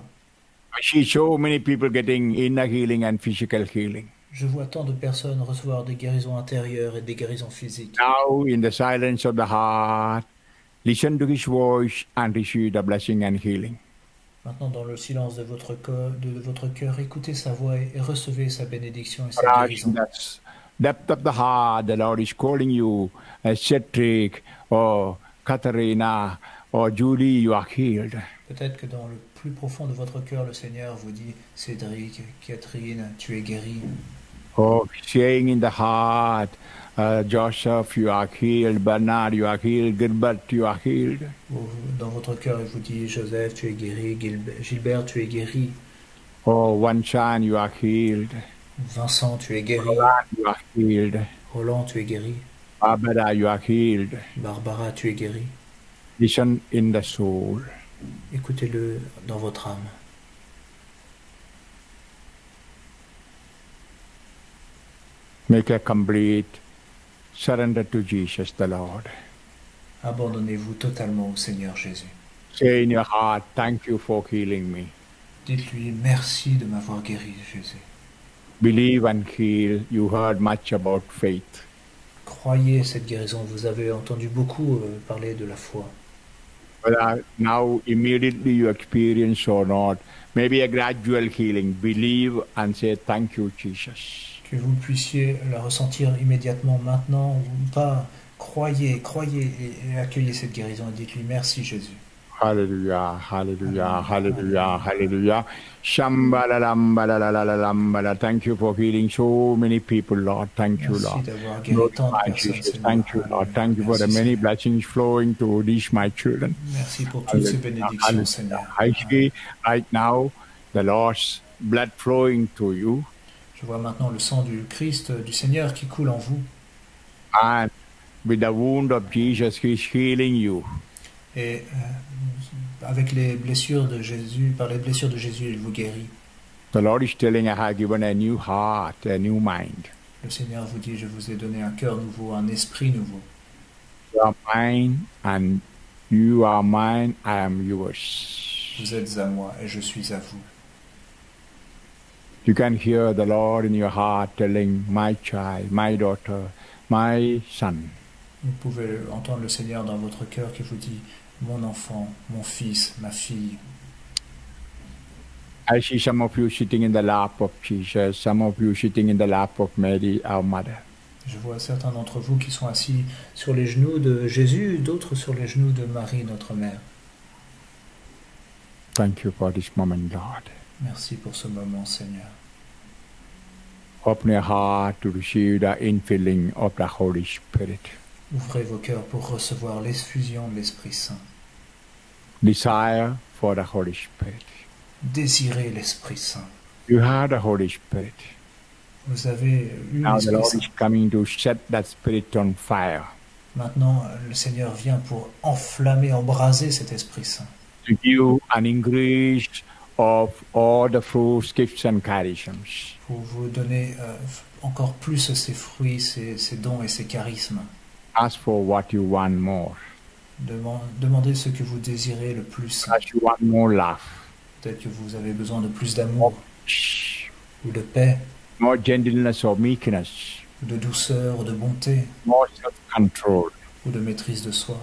I see so many people getting inner healing and physical healing. Je vois tant de personnes recevoir des guérisons intérieures et des guérisons physiques. Now, in the silence of the heart, listen to His voice and receive the blessing and healing. Maintenant, dans le silence de votre cœur, écoutez sa voix et recevez sa bénédiction et sa Perhaps guérison. in that depth of the heart, the Lord is calling you, as Cedric or Katharina or Julie, you are healed. Peut-être que dans le plus profond de votre cœur, le Seigneur vous dit, Cédric, Catherine, tu es guéri. Oh, saying in the heart, Joseph, you are healed. Bernard, you are healed. Gilbert, you are healed. Dans votre cœur, il vous dit, Joseph, tu es guéri. Gilbert, tu es guéri. Oh, Wanchan, you are healed. Vincent, tu es guéri. Roland, you are healed. Roland, tu es guéri. Barbara, you are healed. Barbara, tu es guéri. Listen in the soul. Écoutez-le dans votre âme. Make a complete surrender to Jesus the Lord. Abandonnez-vous totalement au Seigneur Jésus. Say in your heart, thank you for healing me. Dites-lui merci de m'avoir guéri, Jésus. Believe and heal. You heard much about faith. Croyez cette guérison. Vous avez entendu beaucoup parler de la foi. Whether now immediately you experience or not, maybe a gradual healing. Believe and say thank you, Jesus. Que vous puissiez la ressentir immédiatement maintenant ou pas. Croyez et accueillez cette guérison et dites-lui merci Jésus. Hallelujah, hallelujah, hallelujah, hallelujah. Shambhala. Thank you for healing so many people, Lord. Thank you, Merci Lord. d'avoir guéri tant de personnes, Seigneur. Thank you, Lord. Thank you for the Merci, many Seigneur. blessings flowing to these my children. Merci pour toutes ces bénédictions, Seigneur. I see right now the Lord's blood flowing to you, Je vois maintenant le sang du Christ, du Seigneur qui coule en vous. and with the wound of Jesus, He's healing you. Et avec les blessures de Jésus, par les blessures de Jésus, il vous guérit. The Lord is telling, I have given a new heart, a new mind. Le Seigneur vous dit, je vous ai donné un cœur nouveau, un esprit nouveau. You are mine, and you are mine, I am yours. Vous êtes à moi et je suis à vous. You can hear the Lord in your heart telling, my child, my daughter, my son. Vous pouvez entendre le Seigneur dans votre cœur qui vous dit, mon enfant, mon fils, ma fille. I see some of you sitting in the lap of Jesus, some of you sitting in the lap of Mary, our mother. Je vois certains d'entre vous qui sont assis sur les genoux de Jésus, d'autres sur les genoux de Marie, notre mère. Thank you for this moment, Lord. Merci pour ce moment, Seigneur. Open your heart to receive the infilling of the Holy Spirit. Ouvrez vos cœurs pour recevoir l'effusion de l'Esprit Saint. Desire for the Holy Spirit. Désirez l'Esprit Saint. You have the Holy Spirit. Vous avez eu Now the l'Esprit Lord Saint. is coming to set that Spirit on fire, Maintenant, le Seigneur vient pour enflammer, embraser cet Esprit Saint, to give an increase of all the fruits, gifts, and charisms. pour vous donner encore plus ces fruits, ces dons et ces charismes. Ask for what you want more. Demandez ce que vous désirez le plus. As you want more love, Peut-être que vous avez besoin de plus d'amour, ou de paix, more gentleness or meekness, ou de douceur, ou de bonté, more self-control. ou de maîtrise de soi.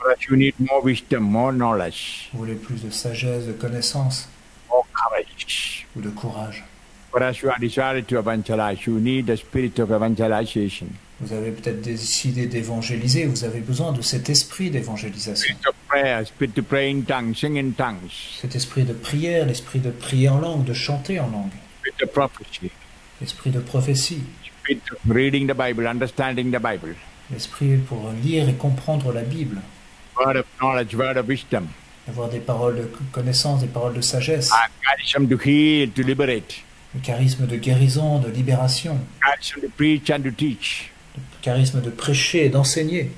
But you need more wisdom, more knowledge, Vous voulez plus de sagesse, de connaissance, more courage. ou de courage. But as you are decided to evangelize, you need the spirit of evangelization. Vous avez peut-être décidé d'évangéliser, vous avez besoin de cet esprit d'évangélisation. Spirit of prayer, spirit to pray in tongues, sing in tongues, Cet esprit de prière, l'esprit de prier en langue, de chanter en langue. spirit of prophecy, L'esprit de prophétie, spirit of reading the Bible, understanding the Bible, l'esprit pour lire et comprendre la Bible, word of knowledge, word of wisdom, avoir des paroles de connaissance, des paroles de sagesse, and charism to heal, to liberate, le charisme de guérison, de libération, charism to preach and to teach, le charisme de prêcher et d'enseigner,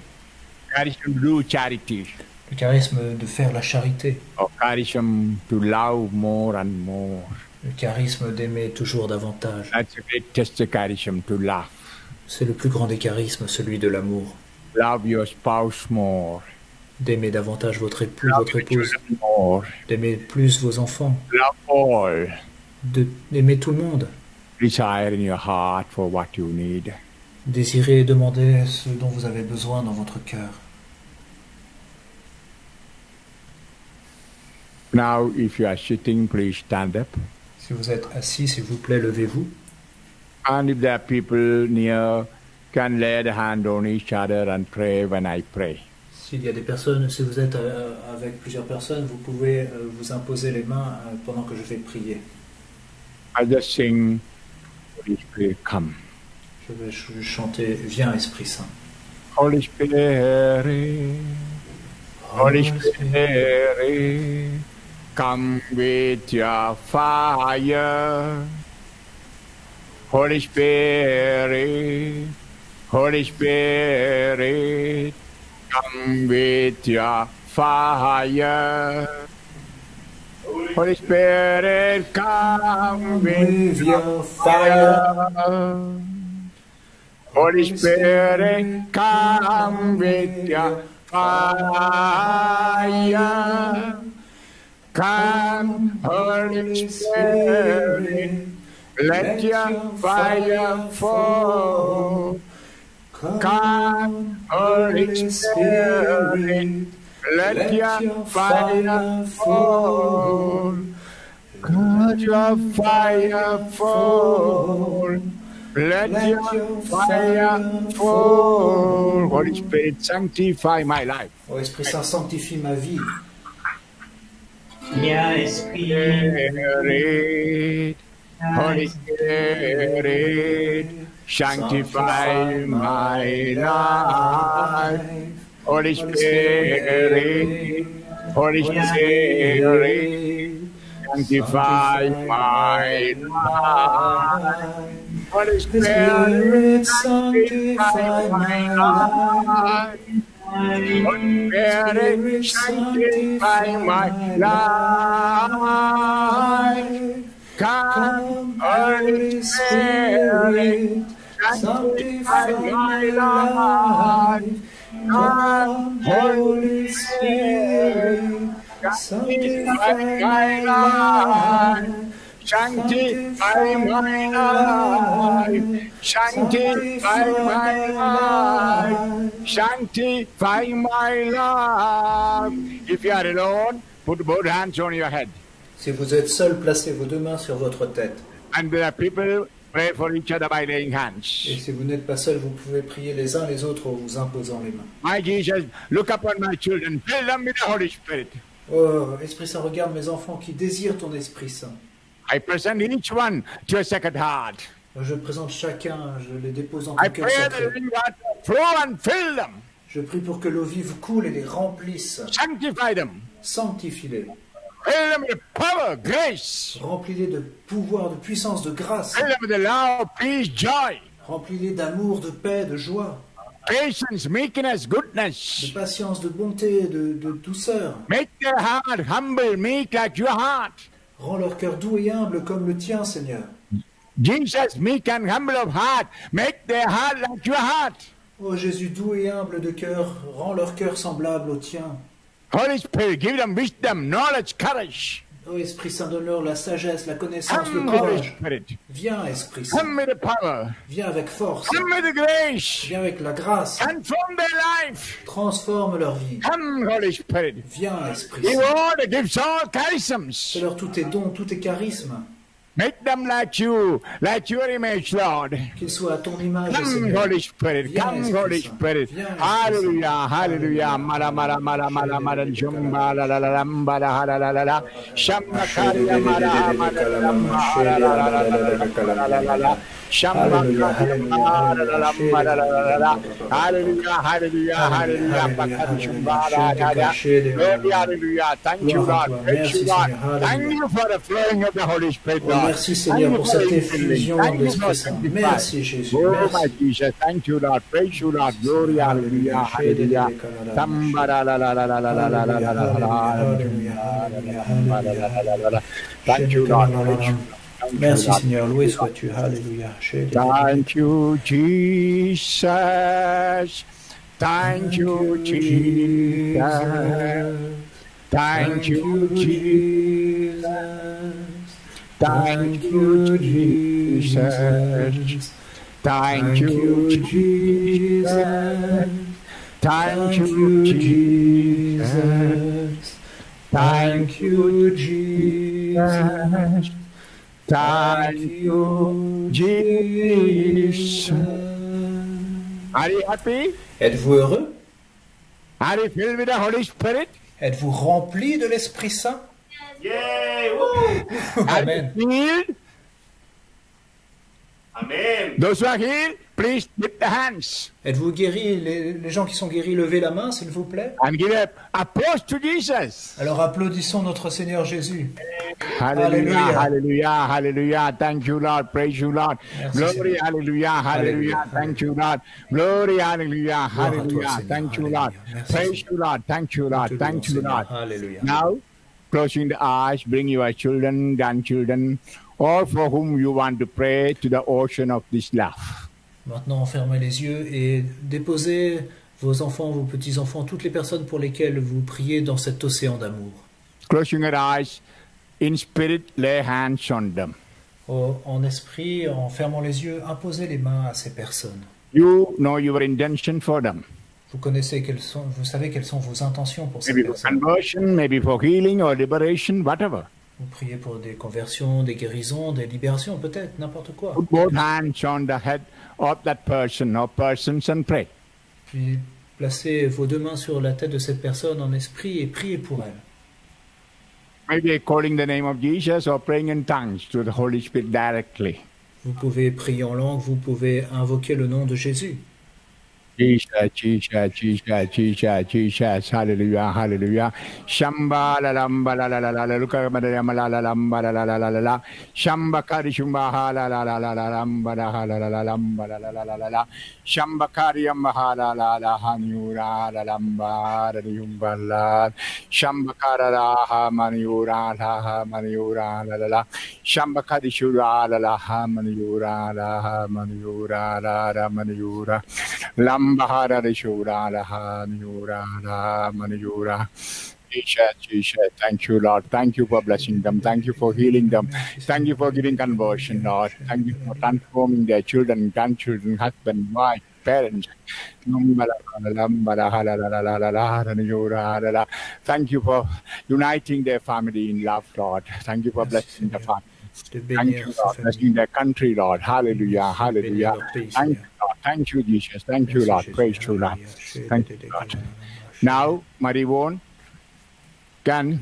charism to do charity, le charisme de faire la charité, or charism to love more and more. le charisme d'aimer toujours davantage. That's the greatest charism, to love. C'est le plus grand des charismes, celui de l'amour. Love your spouse more, D'aimer davantage votre époux, love votre your épouse, children more, d'aimer plus vos enfants, love all. d'aimer tout le monde. Desire in your heart for what you need. Désirez et demandez ce dont vous avez besoin dans votre cœur. Now, if you are sitting, please stand up. Si vous êtes assis, s'il vous plaît, levez-vous. And if there are people near, can lay the hand on each other and pray when I pray. S'il y a des personnes, si vous êtes avec plusieurs personnes, vous pouvez vous imposer les mains pendant que je vais prier. I just sing Holy Spirit, come. Je vais chanter Viens Esprit Saint. Holy Spirit, Holy Spirit, come with your fire. Holy Spirit, Holy Spirit, come with your fire. Holy Spirit, come with your fire. Holy Spirit, come with your fire. Come, Holy Spirit, let your fire fall. Come, Holy Spirit, let your fire fall. Let your fire fall. Let your fire fall. Holy Spirit, sanctify my life. Oh Esprit Saint, sanctifie ma vie. Viens, Esprit. Spirit, Holy Spirit, sanctify my life. Holy Spirit, Holy Spirit, sanctify my life. Holy Spirit, sanctify my life. Holy Spirit, sanctify my life. Come, Holy Spirit, sanctify my life. Come, Holy Spirit, sanctify my life. Sanctify my life. Sanctify my life. Sanctify my life. If you are alone, put both hands on your head. Si vous êtes seul, placez vos deux mains sur votre tête. And the people pray for each other by laying Et hands. si vous n'êtes pas seul, vous pouvez prier les uns les autres en vous imposant les mains. My Jesus, look upon my children. Fill them with the Holy Spirit. Oh, Esprit Saint, regarde mes enfants qui désirent ton Esprit Saint. I present each one to a second heart. Je présente chacun, je les dépose en I ton cœur pray that sacré. living water flow and fill them. Je prie pour que l'eau vive coule et les remplisse. Sanctify them. Sanctifie-les. Fill them with power, grace. Remplis-les de pouvoir, de puissance, de grâce. Fill them with the love, peace, joy, Remplis-les d'amour, de paix, de joie, patience, meekness, de goodness. patience, de bonté, de douceur. Make their heart humble, meek like your heart. Rends leur cœur doux et humble comme le tien, Seigneur. Jesus, meek and humble of heart. Make their heart like your heart. Ô Jésus, doux et humble de cœur, rends leur cœur semblable au tien. Holy Spirit, give them wisdom, knowledge, courage. Ô Esprit Saint, donne-leur la sagesse, la connaissance, le Come, Holy courage. Spirit. Viens, Esprit Saint. Come with the power. Viens avec force. Come with the grace. Viens avec la grâce. Transform their life. Transforme leur vie. Come, Holy Spirit. Viens, Esprit Give Saint. all the gifts, all charisms. Fais-leur tous tes dons, tous tes charismes. Make them like you, like your image, Lord. Qu'ils soient à ton image, Come, Seigneur. Holy Spirit. Viens, Come, Esprit Holy Saint. Spirit. Viens, Esprit Hallelujah, Saint. hallelujah. Mala, mala, mala, mala, mala, jumba, la, la, la, la, mba, la, la, la, la, la. Shamba, karia, mala, mala, la, la, mba, la, la, la, la, la, la, la, la. Shamba, karia, mala, la, la, mba, la, la, la, la, la. Hallelujah, hallelujah, hallelujah. Bakari, shumba, la, la, la. Glory, hallelujah. Thank you, Lord. Praise you, Lord. Thank you for the flowing of the Holy Spirit, Oh, Lord. merci Seigneur pour cette effusion Thank de you, l'Esprit Lord. Saint. Merci Jésus. Oh, Merci. my Jesus, thank you, Lord. Praise you, Lord. Glory, hallelujah, hallelujah. Tamba, la, la, la, la, la, la, la, la, la, la, la, la, la. Thank you, Lord. Praise you. Thank you, Merci Lord. Seigneur, loué sois-tu. Alléluia. Thank you, Jesus. Thank you, Jesus. Thank you, Jesus. Thank you, Jesus. Thank you, Jesus. Thank you, Jesus. Thank you, Jesus. Thank you, Jesus. Are you happy? Êtes-vous heureux? Are you filled with the Holy Spirit? Êtes-vous rempli de l'Esprit Saint? Are Amen. you filled? Those who are healed, please lift the hands Êtes-vous guéris? Les gens qui sont guéris, levez la main, s'il vous plaît. and give a applause to Jesus. Alors applaudissons notre Seigneur Jésus. Hallelujah, Hallelujah. hallelujah, hallelujah. Thank you, Lord. Praise you, Lord. Merci, Glory, Seigneur. hallelujah, hallelujah. Hallelujah. Thank you, Lord. Glory, hallelujah, à toi, hallelujah. Seigneur. Thank you, Alléluia. Lord. Merci, Praise Seigneur. you, Lord. Thank you, Nous Lord. te Thank louons, you, Seigneur. Lord. Alléluia. Now, closing the eyes, bring your children, grandchildren, all for whom you want to pray to the ocean of this love. Maintenant, fermez les yeux et déposez vos enfants, vos petits-enfants, toutes les personnes pour lesquelles vous priez dans cet océan d'amour. Closing your eyes, in spirit, lay hands on them. En esprit, en fermant les yeux, imposez les mains à ces personnes. You know your intention for them. Vous vous savez quelles sont vos intentions pour ces Maybe for personnes. conversion, maybe for healing or liberation, whatever. Vous priez pour des conversions, des guérisons, des libérations, peut-être, n'importe quoi. Put both hands on the head of that person or persons and pray. Puis placez vos deux mains sur la tête de cette personne en esprit et priez pour elle. Maybe calling the name of Jesus or praying in tongues to the Holy Spirit directly. Vous pouvez prier en langue, vous pouvez invoquer le nom de Jésus. Jesus, Jesus, Jesus, Jesus, Jesus, hallelujah, hallelujah. Shamba la lamba la la la la la luka la la lamba la la la la la la. Shamba kari shumba ha la la la la la lamba la ha la la la lamba la la la la la la. Shamba kari yamba ha la la la hanyura la lamba la yumba la. Shamba kara la ha maniura la ha maniura la la la. Shamba kari shura la la ha maniura la ha maniura la maniura. Lambahara Rishura Laha Nura Manura. Jesus, Jesus, thank you, Lord. Thank you for blessing them. Thank you for healing them. Thank you for giving conversion, Lord. Thank you for transforming their children, grandchildren, husband, wife, parents. Thank you for uniting their family in love, Lord. Thank you for blessing the family. Thank you, Lord, blessing their country, Lord. Hallelujah, hallelujah. Thank you, Lord. Thank you, Jesus. Thank you, Lord. Praise you, Lord. Thank you, Lord. Now, Marivon can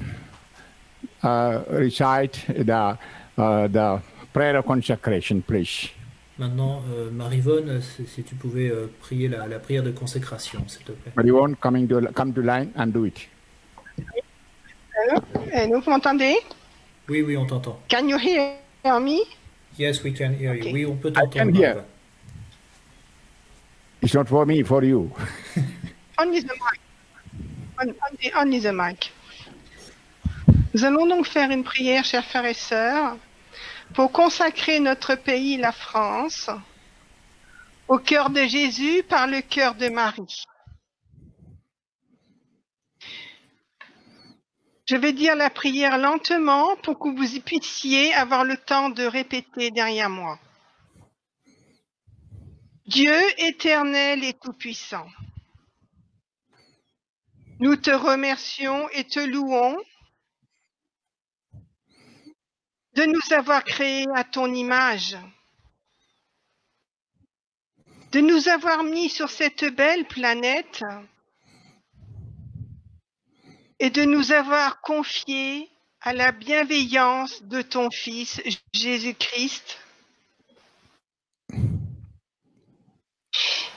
recite the prayer of consecration, please. Maintenant, Marivonne, si tu pouvais prier la prière de consécration, s'il te plaît. Marivon, come to line and do it. Hello, vous m'entendez? Oui, oui, on t'entend. Can you hear me? Yes, we can hear you. Okay. Oui, on peut I can t'entendre. hear. Marva. It's not for me, for you. Only the mic. Only the mic. Nous allons donc faire une prière, chers frères et sœurs, pour consacrer notre pays, la France, au cœur de Jésus par le cœur de Marie. Je vais dire la prière lentement pour que vous puissiez avoir le temps de répéter derrière moi. Dieu éternel et tout-puissant, nous te remercions et te louons de nous avoir créés à ton image, de nous avoir mis sur cette belle planète et de nous avoir confiés à la bienveillance de ton Fils Jésus-Christ,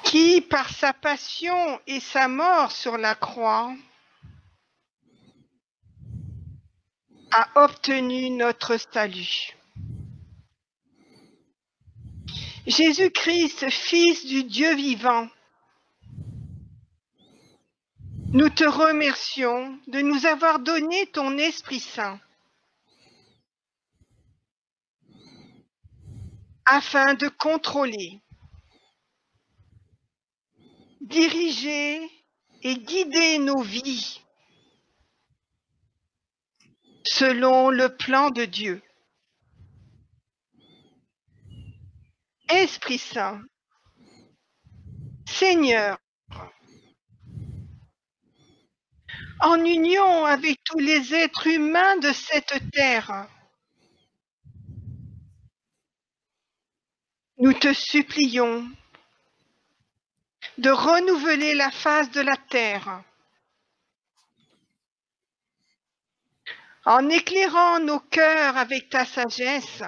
qui, par sa passion et sa mort sur la croix, a obtenu notre salut. Jésus-Christ, Fils du Dieu vivant, nous te remercions de nous avoir donné ton Esprit Saint afin de contrôler, diriger et guider nos vies selon le plan de Dieu. Esprit Saint, Seigneur, en union avec tous les êtres humains de cette terre, nous te supplions de renouveler la face de la terre en éclairant nos cœurs avec ta sagesse,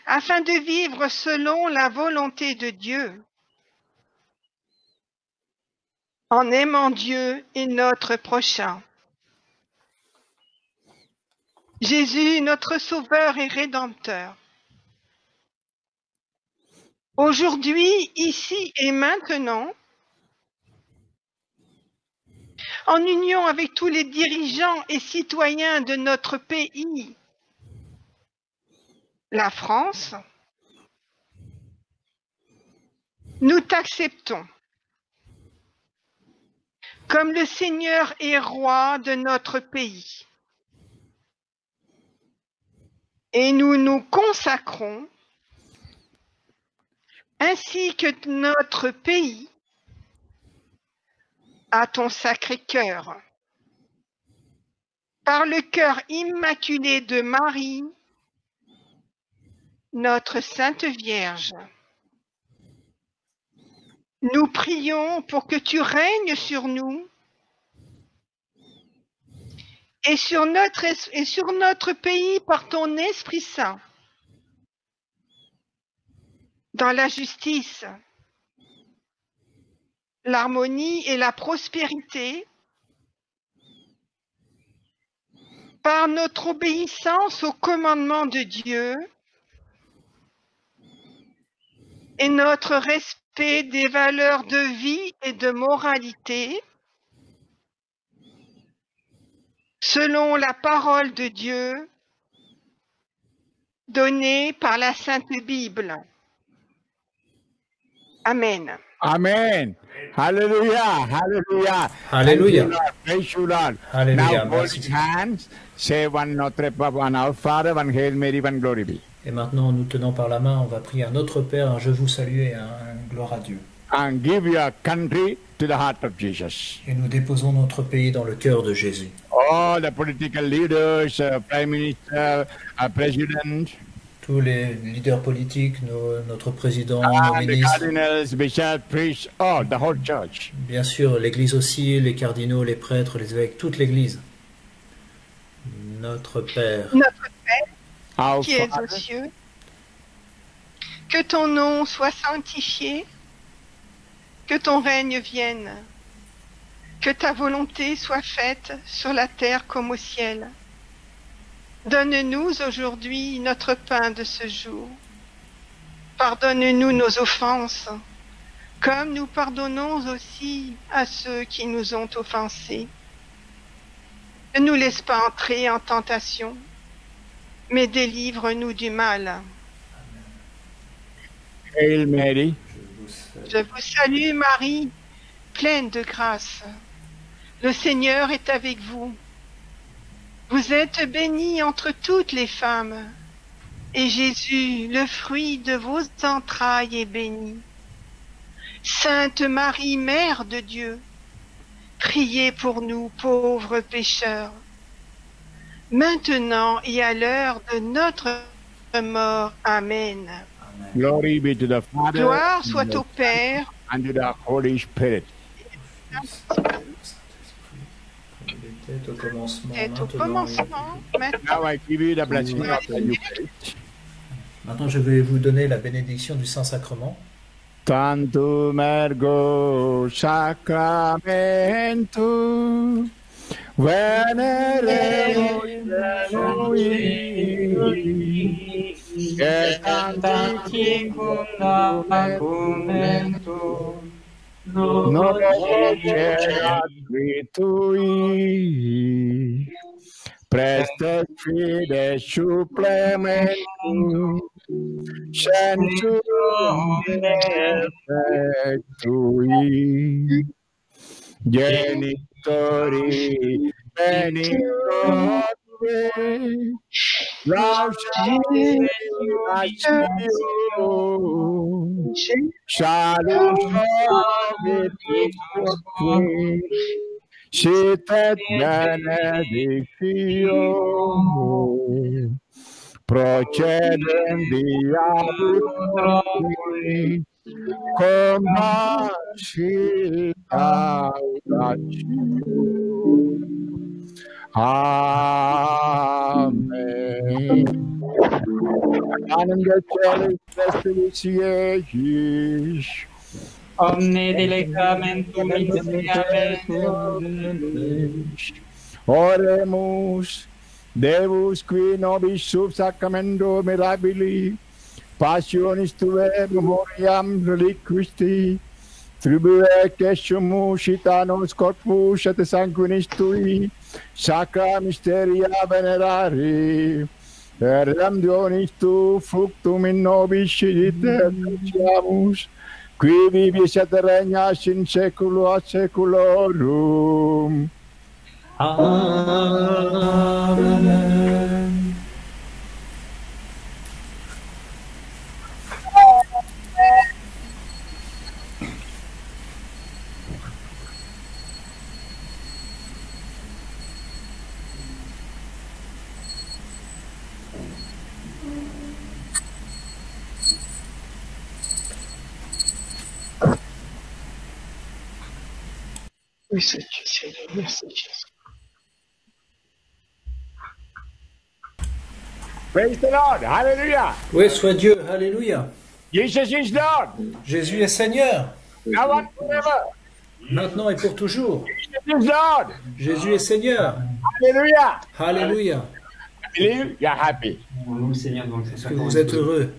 afin de vivre selon la volonté de Dieu, en aimant Dieu et notre prochain. Jésus, notre Sauveur et Rédempteur, aujourd'hui, ici et maintenant, en union avec tous les dirigeants et citoyens de notre pays, la France, nous t'acceptons comme le Seigneur et Roi de notre pays. Et nous nous consacrons, ainsi que notre pays, à ton sacré cœur. Par le cœur immaculé de Marie, notre Sainte Vierge, nous prions pour que tu règnes sur nous et sur notre pays par ton Esprit Saint, dans la justice, l'harmonie et la prospérité, par notre obéissance aux commandements de Dieu et notre respect des valeurs de vie et de moralité, selon la parole de Dieu donnée par la Sainte Bible. Amen. Amen. Hallelujah. Hallelujah. Hallelujah. Praise you, Lord. Hallelujah. Now, Merci. holding hands, say one Notre Père, one Our Father, one Hail Mary, one Glory be. Et maintenant, nous tenons par la main, on va prier un Notre Père, un Je vous salue et un Gloire à Dieu. And give your country to the heart of Jesus. Et nous déposons notre pays dans le cœur de Jésus. All the political leaders, Prime Minister, President, Tous les leaders politiques, notre président, nos and the ministres, cardinals, bishops, priests, all, the whole church. bien sûr, l'Église aussi, les cardinaux, les prêtres, les évêques, toute l'Église. Notre Père, Notre Père, Our qui es aux Father, cieux, que ton nom soit sanctifié, que ton règne vienne, que ta volonté soit faite sur la terre comme au ciel. Donne-nous aujourd'hui notre pain de ce jour. Pardonne-nous nos offenses, comme nous pardonnons aussi à ceux qui nous ont offensés. Ne nous laisse pas entrer en tentation, mais délivre-nous du mal. Hail Mary, Je vous salue Marie, pleine de grâce. Le Seigneur est avec vous. Vous êtes bénie entre toutes les femmes, et Jésus, le fruit de vos entrailles, est béni. Sainte Marie, Mère de Dieu, priez pour nous pauvres pécheurs, maintenant et à l'heure de notre mort. Amen. glory be to the Father, Gloire soit au Père, and to the Holy Spirit. il était au commencement, et au maintenant. commencement, maintenant. Now I give you the blessing of the Eucharist. Maintenant, je vais vous donner la bénédiction du Saint-Sacrement. Tantum ergo sacramentum veneremus Lui et Tanticum nacumentum non cerat tui prestet fide supplementum sensuum effectui genitori benitore laudamus salus obit sit et benedictio procedendi ad cum Amen. Ananda chalice blessed Omne delectamentum Oremus, Deus qui nobis sub sacramento mirabili, passionis tuae memoriam reliquisti, tribue quesumus citanos corpus et sanguinis tui, sacra mysteria venerari, redemptionis tu fructum in nobis itemus, qui vivis et regnas in saeculo saeculorum. Amen. Oui, Seigneur, Seigneur, merci Jésus. Praise the Lord. Hallelujah. Oui, soit Dieu, alléluia. Jesus is Lord. Jésus est Seigneur, Now and forever. maintenant et pour toujours. Jesus is Lord. Jésus est Seigneur, Hallelujah. alléluia. I believe you are happy. Louons Seigneur, donc c'est ça Que qu'on vous êtes dit. heureux.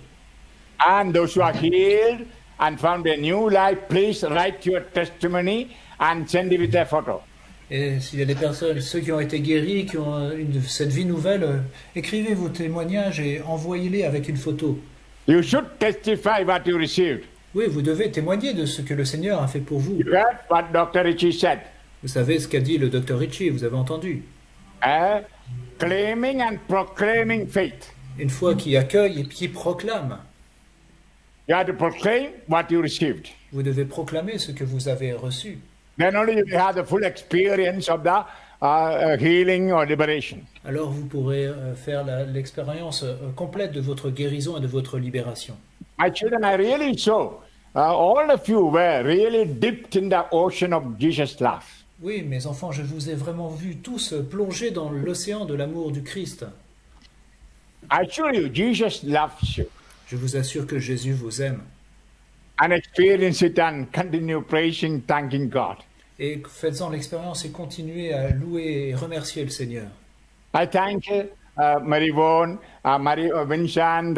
And those who are healed and found a new life, please write your testimony and send it with a photo. Et s'il y a des personnes, ceux qui ont été guéris, qui ont cette vie nouvelle, écrivez vos témoignages et envoyez-les avec une photo. You should testify what you received. Oui, vous devez témoigner de ce que le Seigneur a fait pour vous. You heard what Dr. Richie said. Vous savez ce qu'a dit le docteur Ritchie, vous avez entendu. Claiming and proclaiming faith. Une foi qui accueille et qui proclame. You have to proclaim what you received. Vous devez proclamer ce que vous avez reçu. Then only you will have the full experience of the healing or liberation. Alors vous pourrez faire l'expérience complète de votre guérison et de votre libération. My children, I really saw all of you were really dipped in the ocean of Jesus' love. Oui, mes enfants, je vous ai vraiment vus tous plonger dans l'océan de l'amour du Christ. I assure you, Jesus loves you. Je vous assure que Jésus vous aime. And experience it and continue praising, thanking God. Et faites-en l'expérience et continuez à louer et remercier le Seigneur. I thank Marivon, Vincent,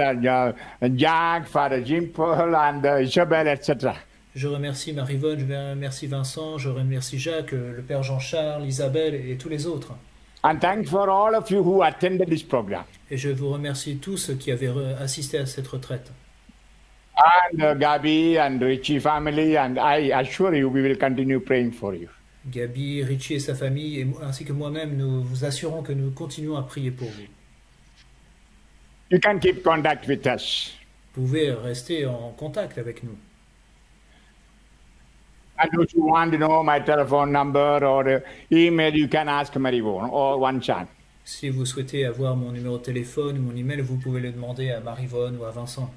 Jack, Father Jim Paul, and Isabel, etc. Je remercie Marivonne, je remercie Vincent, je remercie Jacques, le Père Jean-Charles, Isabelle et tous les autres. And thanks for all of you who attended this program. Et je vous remercie tous qui avez assisté à cette retraite. And Gabi and Richie family, and I assure you we will continue praying for you. Gabi, Richie et sa famille, ainsi que moi-même, nous vous assurons que nous continuons à prier pour vous. You can keep contact with us. Vous pouvez rester en contact avec nous. And those who want to know my telephone number or email, you can ask Marivon or one chan. Si vous souhaitez avoir mon numéro de téléphone ou mon email, vous pouvez le demander à Marivonne ou à Vincent.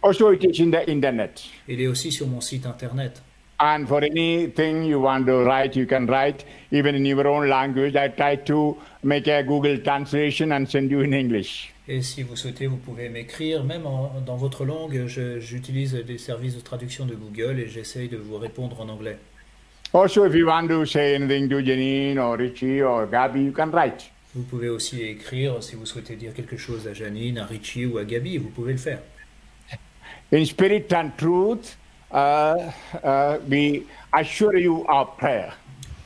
Also, it is in the internet. Il est aussi sur mon site internet. And for anything you want to write, you can write even in your own language. I try to make a Google translation and send you in English. Et si vous souhaitez, vous pouvez m'écrire, même dans votre langue. J'utilise des services de traduction de Google et j'essaye de vous répondre en anglais. Also, if you want to say anything to Janine or Richie or Gabi, you can write. Vous pouvez aussi écrire si vous souhaitez dire quelque chose à Janine, à Richie ou à Gabi, vous pouvez le faire. In spirit and truth, we assure you our prayer.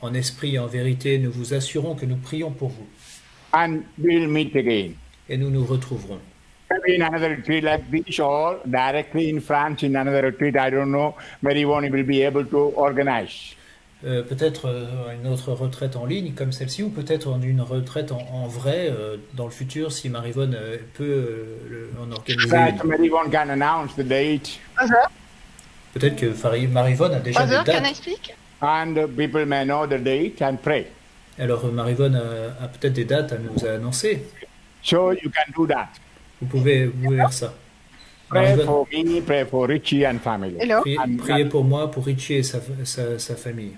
En esprit et en vérité, nous vous assurons que nous prions pour vous. And we'll meet again. Et nous nous retrouverons. Maybe in another retreat like this or directly in France in another retreat, I don't know, Marivon will be able to organize. Peut-être une autre retraite en ligne comme celle-ci, ou peut-être une retraite en vrai dans le futur si Marivonne peut en organiser That une. Marivon can announce the date. Peut-être que Marivonne a déjà des Can I dates. speak? And people may know the date and pray. Alors Marivonne a peut-être des dates à nous annoncer. So you can do that. Vous pouvez faire ça. Pray Marivonne, for me, pray for Richie and family. Hello? priez pour moi, pour Richie et sa famille.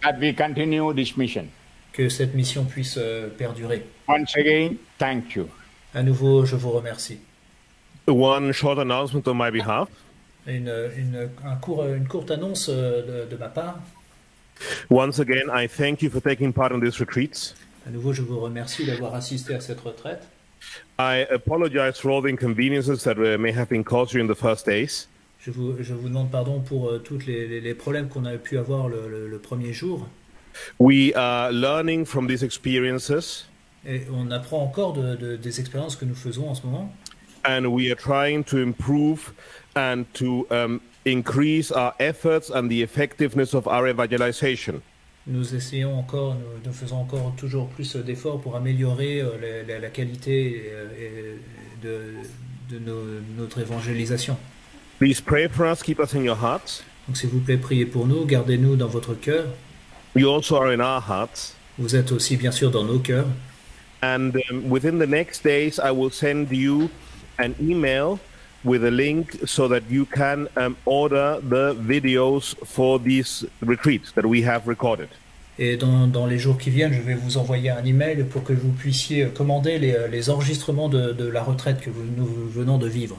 That we continue this mission. Que cette mission puisse perdurer. Once again, thank you. À nouveau, je vous remercie. One short announcement on my behalf. Une courte annonce de ma part. Once again, I thank you for taking part in these retreats. À nouveau, je vous remercie d'avoir assisté à cette retraite. I apologize for all the inconveniences that may have been caused during the first days. Je vous demande pardon pour tous les problèmes qu'on a pu avoir le premier jour. We are learning from these experiences. Et on apprend encore des expériences que nous faisons en ce moment. And we are trying to improve and to increase our efforts and the effectiveness of our evangelization. Nous essayons encore, nous faisons encore toujours plus d'efforts pour améliorer la qualité de notre évangélisation. Please pray for us, keep us in your hearts. Donc s'il vous plaît, priez pour nous, gardez-nous dans votre cœur. You also are in our hearts. Vous êtes aussi bien sûr dans nos cœurs. And within the next days, I will send you an email with a link so that you can order the videos for these retreats that we have recorded. Et dans les jours qui viennent, je vais vous envoyer un email pour que vous puissiez commander les enregistrements de la retraite que nous venons de vivre.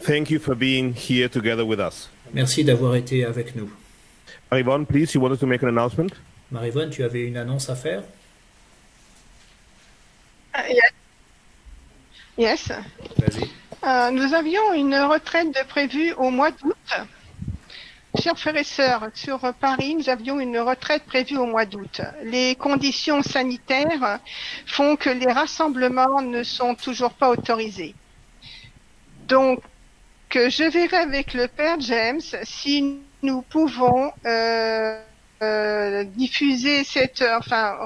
Thank you for being here together with us. Merci d'avoir été avec nous. Marivonne, please, you wanted to make an announcement? Marivonne, tu avais une annonce à faire? Yes. Vas-y. Nous avions une retraite de prévue au mois d'août. Chers frères et sœurs, sur Paris, nous avions une retraite prévue au mois d'août. Les conditions sanitaires font que les rassemblements ne sont toujours pas autorisés. Donc, je verrai avec le Père James si nous pouvons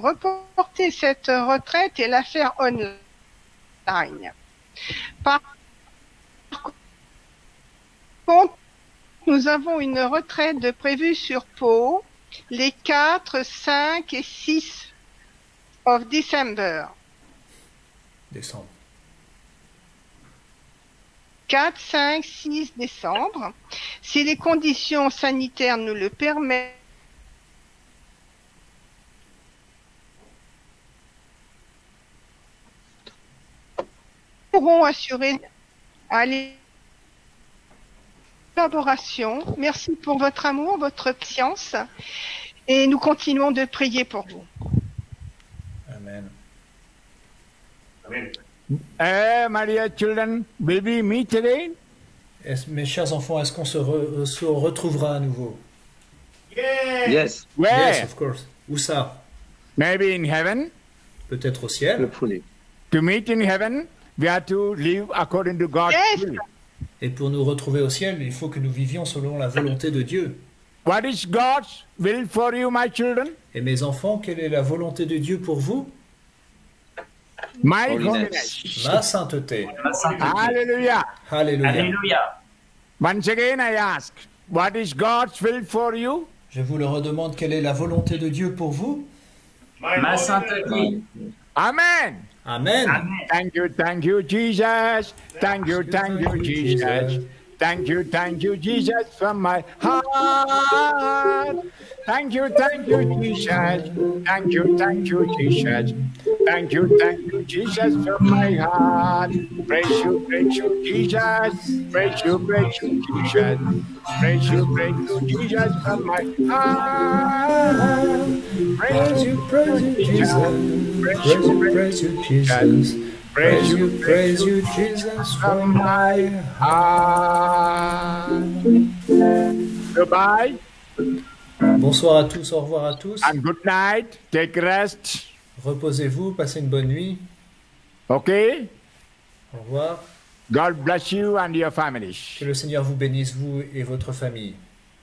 reporter cette retraite et la faire online. Par contre, nous avons une retraite de prévue sur Pau les 4, 5 et 6 of December. Décembre. 4, 5, 6 décembre. Si les conditions sanitaires nous le permettent, nous pourrons assurer à collaboration. Merci pour votre amour, votre patience, et nous continuons de prier pour vous. Amen. Maria children, will we meet again? Mes chers enfants, est-ce qu'on se retrouvera à nouveau? Yes, Where? Yes, of course. Où ça? Maybe in heaven. Peut-être au ciel. hopefully. To meet in heaven, we have to live according to God's Yes. will. Et pour nous retrouver au ciel, il faut que nous vivions selon la volonté de Dieu. What is God's will for you, my children? Et mes enfants, quelle est la volonté de Dieu pour vous? My Holiness. holiness. Ma sainteté. Hallelujah. Alléluia. Alléluia. Once again, I ask, what is God's will for you? Je vous le redemande, quelle est la volonté de Dieu pour vous? Ma sainteté. Amen. Amen. Thank you, Jesus. Thank you, Jesus. Thank you, Jesus, from my heart. Thank you, Jesus. Thank you, Jesus. Thank you, Jesus, from my heart. Praise you, Jesus. Praise you, Jesus. Praise you, Jesus, from my heart. Praise you, Jesus. Praise you, Jesus. Praise you, Jesus, from my heart. Goodbye Bonsoir à tous, au revoir à tous. and good night. Take rest. Reposez-vous, passez une bonne nuit. Okay? Au revoir. God bless you and your families. Que le Seigneur vous bénisse, vous et votre famille.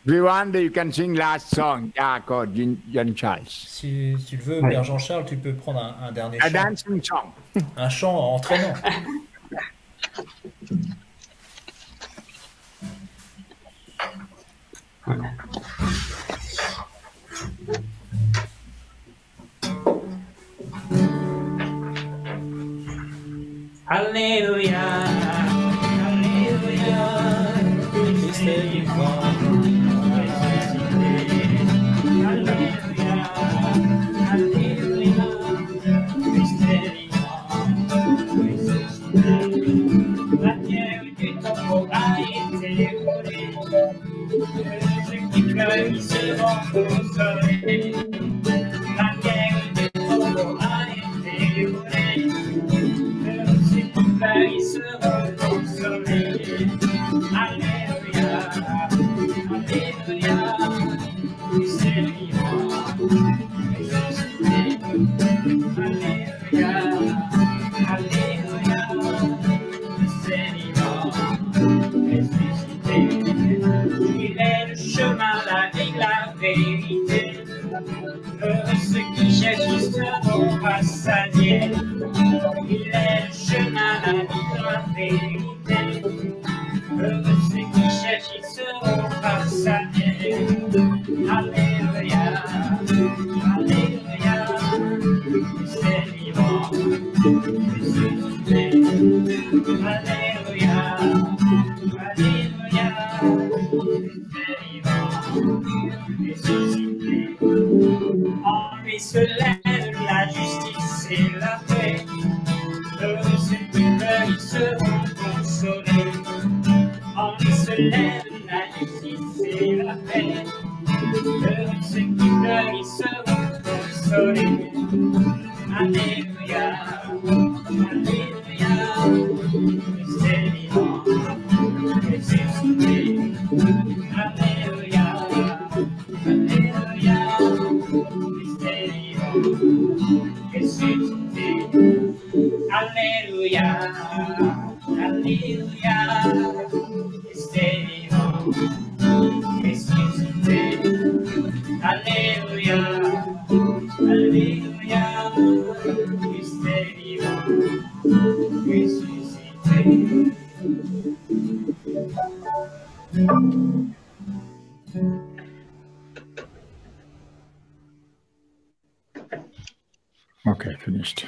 If you want, you can sing last song, Jack or John Charles. Si tu le veux, Père Jean-Charles, tu peux prendre un dernier A chant. dancing song. Un chant entraînant. Alléluia. Alléluia. Christ est vivant. Alléluia. Alléluia. Christ est vivant. La pierre du tombeau a été volée. Ceux qui pleurent, ils seront consolés. La pierre du tombeau a été volée. Ceux qui pleurent, ils seront consolés. Alléluia, Alléluia, Christ est vivant, ressuscité. Alléluia, Alléluia, Christ est vivant, ressuscité. Il est le chemin, la vie, la vérité. Heureux ceux qui cherchent, ils seront rassasiés. Il est le chemin, la vie, la vérité. Heureux ceux qui cherchent, ils seront rassasiés. Alléluia, Alléluia, Christ est vivant, ressuscité. Alléluia, Alléluia, Christ est vivant, ressuscité. En lui se lève la justice et la paix. Heureux ceux qui pleurent, ils seront consolés. En lui se lève la justice et la paix. Heureux ceux qui pleurent, ils seront consolés. Alléluia, Alléluia, Christ est vivant, ressuscité. Alléluia, Alléluia, Christ est vivant, ressuscité. Alléluia, Alléluia, Christ est vivant, ressuscité. Alléluia, Alléluia, Christ est vivant, ressuscité. Okay, finished.